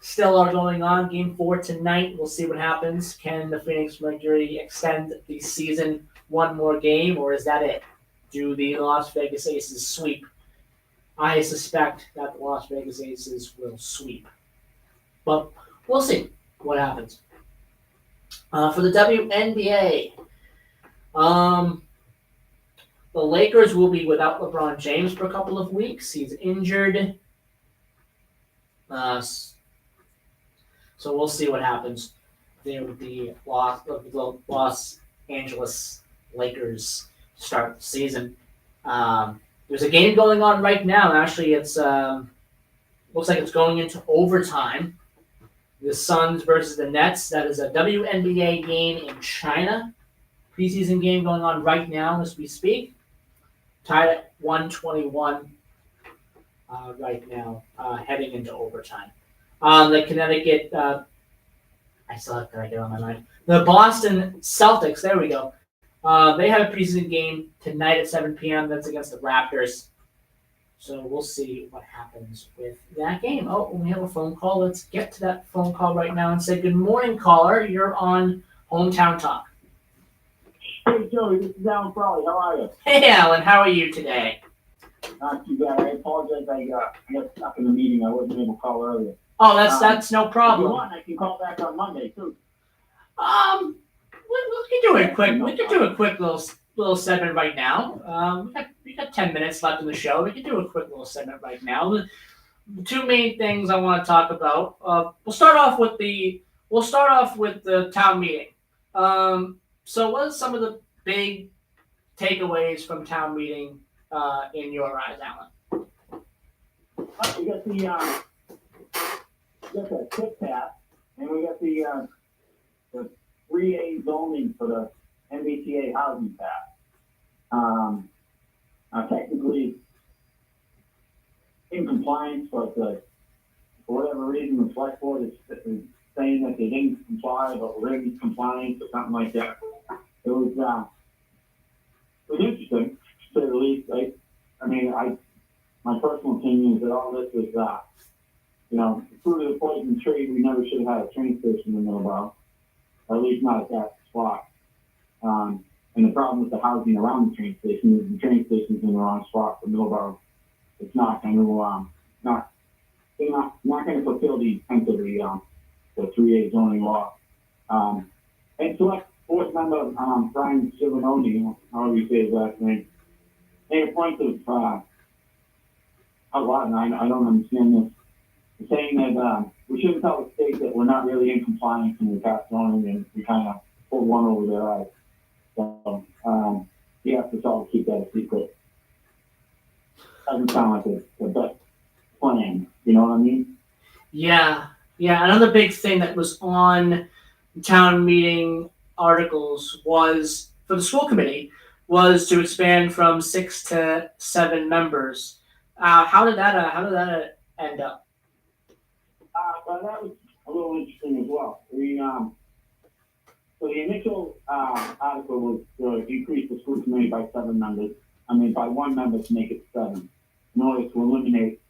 still are going on. Game 4 tonight. We'll see what happens. Can the Phoenix Mercury extend the season one more game, or is that it? Do the Las Vegas Aces sweep? I suspect that the Las Vegas Aces will sweep. But we'll see what happens. For the WNBA, the Lakers will be without LeBron James for a couple of weeks. He's injured. So we'll see what happens there with the Los Angeles Lakers to start the season. There's a game going on right now. Actually, it's looks like it's going into overtime. The Suns versus the Nets. That is a WNBA game in China. Preseason game going on right now as we speak. Tied at 121 right now, heading into overtime. The Connecticut, I still have Connecticut on my mind. The Boston Celtics, there we go. They have a preseason game tonight at 7 p.m. That's against the Raptors. So we'll see what happens with that game. Oh, we have a phone call. Let's get to that phone call right now and say, good morning, caller. You're on Hometown Talk. Hey, Joey, this is Alan Frawley. How are you? Hey, Alan, how are you today? Not too bad. I apologize. I got stuck in the meeting. I wasn't able to call earlier. Oh, that's no If you problem. want, I can call back on Monday, too. We can do a quick. We can do a quick little segment right now. We got 10 minutes left in the show. We can do a quick little segment right now. The two main things I want to talk about. We'll start off with the town meeting. So, what are some of the big takeaways from town meeting in your eyes, Alan? We got the tip path, and we got the 3A zoning for the MBTA housing path. Technically in compliance, but for whatever reason, the select board is saying that they didn't comply, but we're in compliance or something like that. It was interesting, to say the least. My personal opinion is that all this was, fruit of the poison tree. We never should have had a train station in Middleborough, or at least not at that spot. And the problem with the housing around the train station is the train station's in the wrong spot for Middleborough. It's not going to, they're not going to fulfill the intent of the 3A zoning law. And select board member Brian Silvanoni, however you say his last name, made a point of out loud, and I don't understand this, saying that we shouldn't tell the state that we're not really in compliance and we passed zoning, and we kind of pulled one over their eyes. So you have to all keep that a secret. Doesn't sound like the best plan. You know what I mean? Yeah. Another big thing that was on town meeting articles was for the school committee was to expand from 6 to 7 members. How did that end up? Well, that was a little interesting as well. So the initial article was to increase the school committee by 7 members. By 1 member to make it 7, in order to eliminate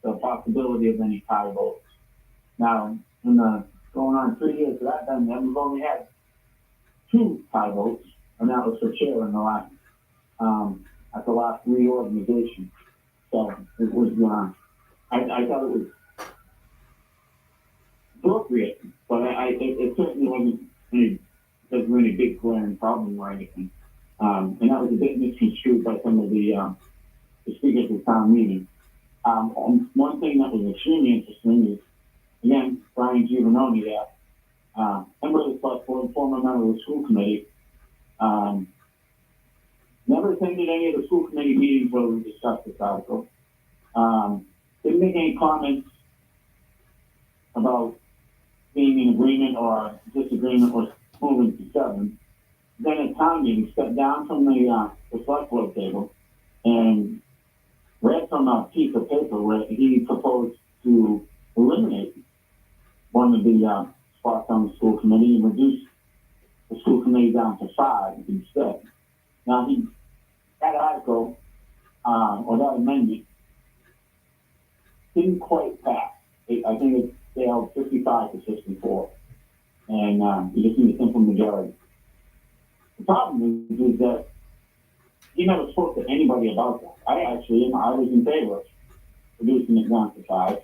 the possibility of any tie votes. Now, in the going on 3 years of that, then we've only had 2 tie votes, and that was for chair in the last at the last reorganization. So it was I thought it was appropriate, but it certainly wasn't any big glaring problem or anything. And that was a bit misconstrued by some of the speakers of town meeting. And one thing that was extremely interesting is, again, Brian Giovanoni there, member of the select board, former member of the school committee, never attended any of the school committee meetings where we discussed this article. Didn't make any comments about being in agreement or disagreement with moving to 7. Then at town meeting, stepped down from the select board table and read from a piece of paper where he proposed to eliminate one of the spots on the school committee and reduce the school committee down to 5 instead. Now, that article, or that amendment, didn't quite pass. I think it failed 55 to 64. And you just need a simple majority. The problem is that he never spoke to anybody about that. I was in favor of reducing it down to 5.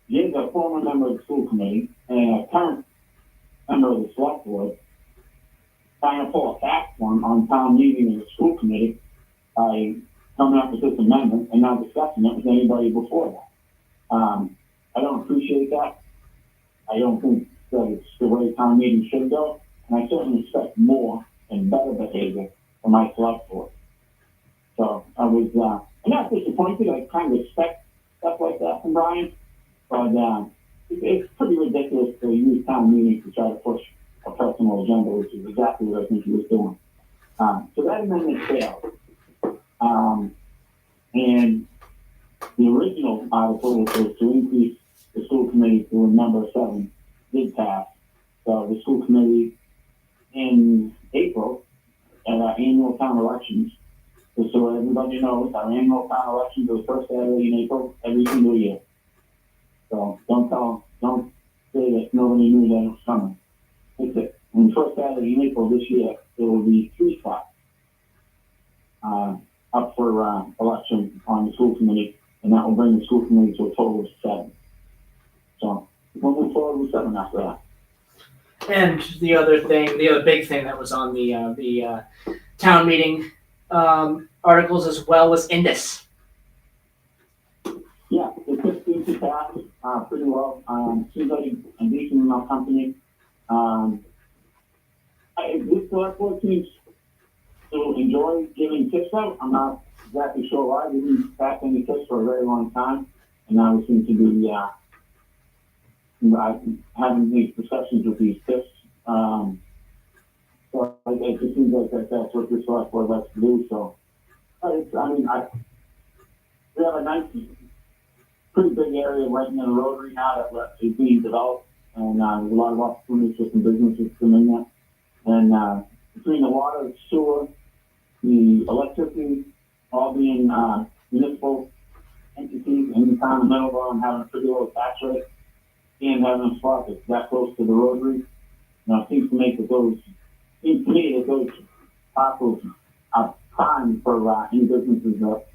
He's a former member of the school committee and a current member of the select board trying to pull a fast one on town meeting and the school committee by coming up with this amendment and not discussing it with anybody before that. I don't appreciate that. I don't think that it's the way town meetings should go, and I certainly expect more and better behavior from my select board. So I was, I'm not disappointed. I kind of expect stuff like that from Brian, but it's pretty ridiculous to use town meetings to try to push a personal agenda, which is exactly what I think he was doing. So that amendment failed. And the original article, which was to increase the school committee to a number 7, did pass. So the school committee in April at our annual town elections, just so everybody knows, our annual town elections are the first Saturday in April every single year. So don't say that nobody knew that it was coming. It's it. on the first Saturday in April this year, there will be 3 spots up for election on the school committee, and that will bring the school committee to a total of 7. So we'll move forward with 7 after that. And the other big thing that was on the town meeting articles as well was Indus. Yeah, it just seems to pass pretty well. Seems like a decent enough company. This select board seems to enjoy giving tips out. I'm not exactly sure why. We didn't pass any tips for a very long time, and now we seem to be having these discussions with these tips. So it just seems like that's what the select board likes to do. So, we have a nice, pretty big area right in the Rotary now that is being developed, and there's a lot of opportunities for some businesses to come in there. And between the water, sewer, the electricity, all being municipal entities in the town of Middleborough and having a pretty low tax rate, and having a spot that's that close to the Rotary, it seems to me that those parcels are prime for any businesses that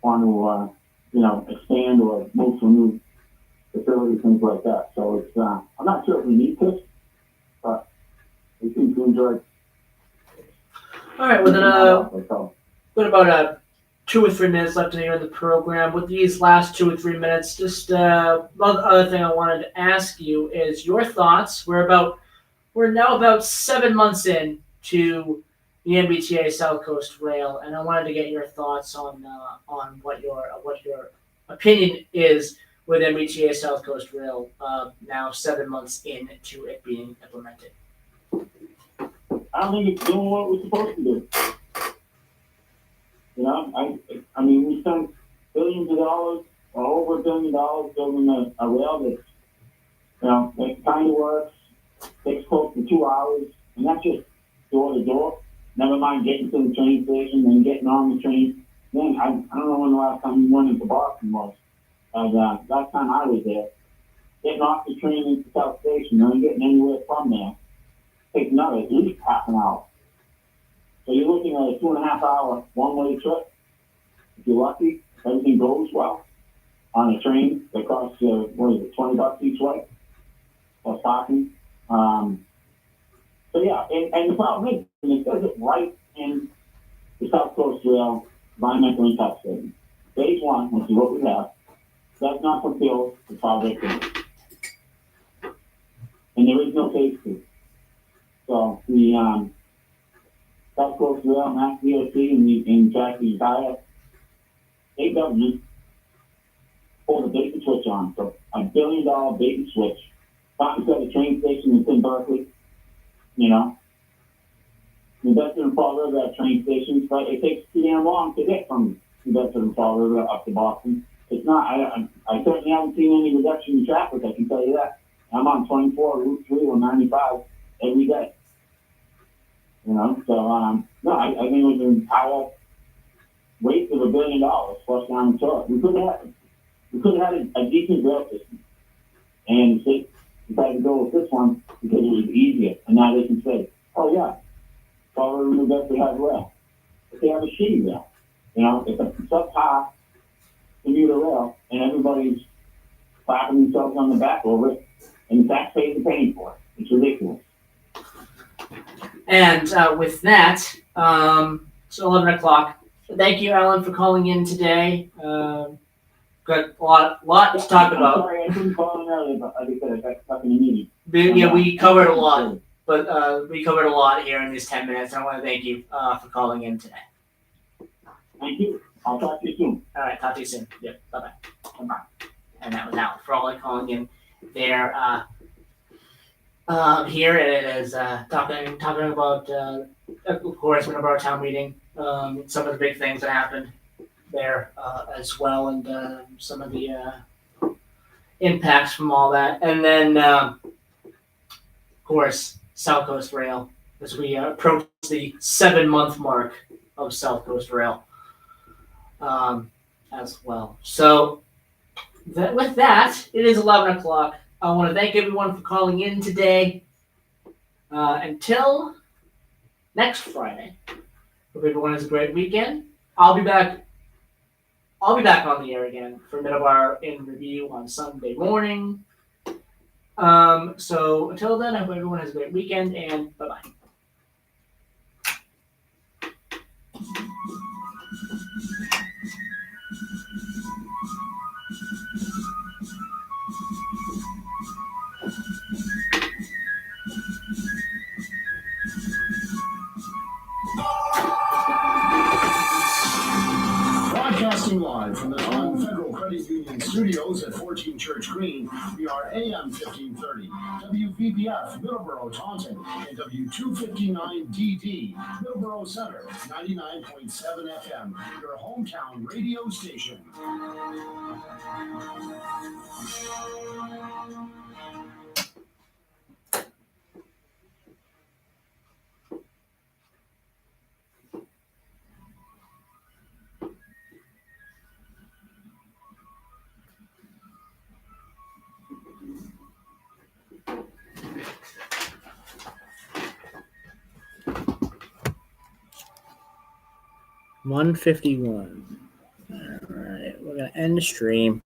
want to, expand or move to a new facility, things like that. So it's, I'm not sure if we need this, but we seem to enjoy it. All right, well then, what about 2 or 3 minutes left here in the program? With these last 2 or 3 minutes, just one other thing I wanted to ask you is your thoughts. We're now about 7 months in to the MBTA South Coast Rail, and I wanted to get your thoughts on what your opinion is with MBTA South Coast Rail now 7 months into it being implemented. I don't think it's doing what it was supposed to do. I mean, we spent billions of dollars, or over $1 billion, building a rail that, that kind of works, takes close to 2 hours, and that's just door to door. Never mind getting to the train station and getting on the train. Then I don't know when the last time you went into Boston was. Last time I was there, getting off the train into South Station and getting anywhere from there takes another at least half an hour. So you're looking at a 2.5 hour one-way trip. If you're lucky, if everything goes well on a train that costs $20 each way plus parking. So yeah, and the problem is, and it does it right in the South Coast Rail environmental impact statement. Phase 1, which is what we have, does not fulfill the project goals. And there is no phase 2. So the South Coast Rail, Mass DOT, and Jack, the entire state government pulled a bait and switch on. So $1 billion bait and switch. Fountains at a train station that's in Berkeley. New Bedford and Fall River at train stations, but it takes too damn long to get from New Bedford and Fall River up to Boston. It's not, I certainly haven't seen any reduction in traffic, I can tell you that. I'm on 24, Route 3, or 95 every day. So, no, I think it was an entire waste of $1 billion flushed down the toilet. We could have had a decent rail system. And the state decided to go with this one because it was easier. And now they can say, oh yeah, Fall River New Bedford has rail. But they have a shitty rail. It's a subpar commuter rail, and everybody's clapping themselves on the back over it, and the taxpayers are paying for it. It's ridiculous. And with that, it's 11 o'clock. Thank you, Alan, for calling in today. Got a lot to talk about. I'm sorry, I couldn't call in earlier, but like I said, I got stuck in a meeting. Yeah, we covered a lot, but we covered a lot here in these 10 minutes. I want to thank you for calling in today. Thank you. I'll talk to you soon. All right, talk to you soon. Yep, bye-bye. Bye-bye. And that was Alan for all calling in there. Here it is talking about, of course, whenever our town meeting, some of the big things that happened there as well, and some of the impacts from all that. And then, of course, South Coast Rail, as we approach the 7-month mark of South Coast Rail as well. So with that, it is 11 o'clock. I want to thank everyone for calling in today. Until next Friday, hope everyone has a great weekend. I'll be back on the air again for Middleborough in Review on Sunday morning. So until then, I hope everyone has a great weekend, and bye-bye. Broadcasting live from the Taunton Federal Credit Union Studios at 14 Church Green, we are AM 1530, WVBF, Middleborough, Taunton, and W259DD, Middleborough Center, 99.7 FM, your hometown radio station. $151. All right, we're gonna end the stream.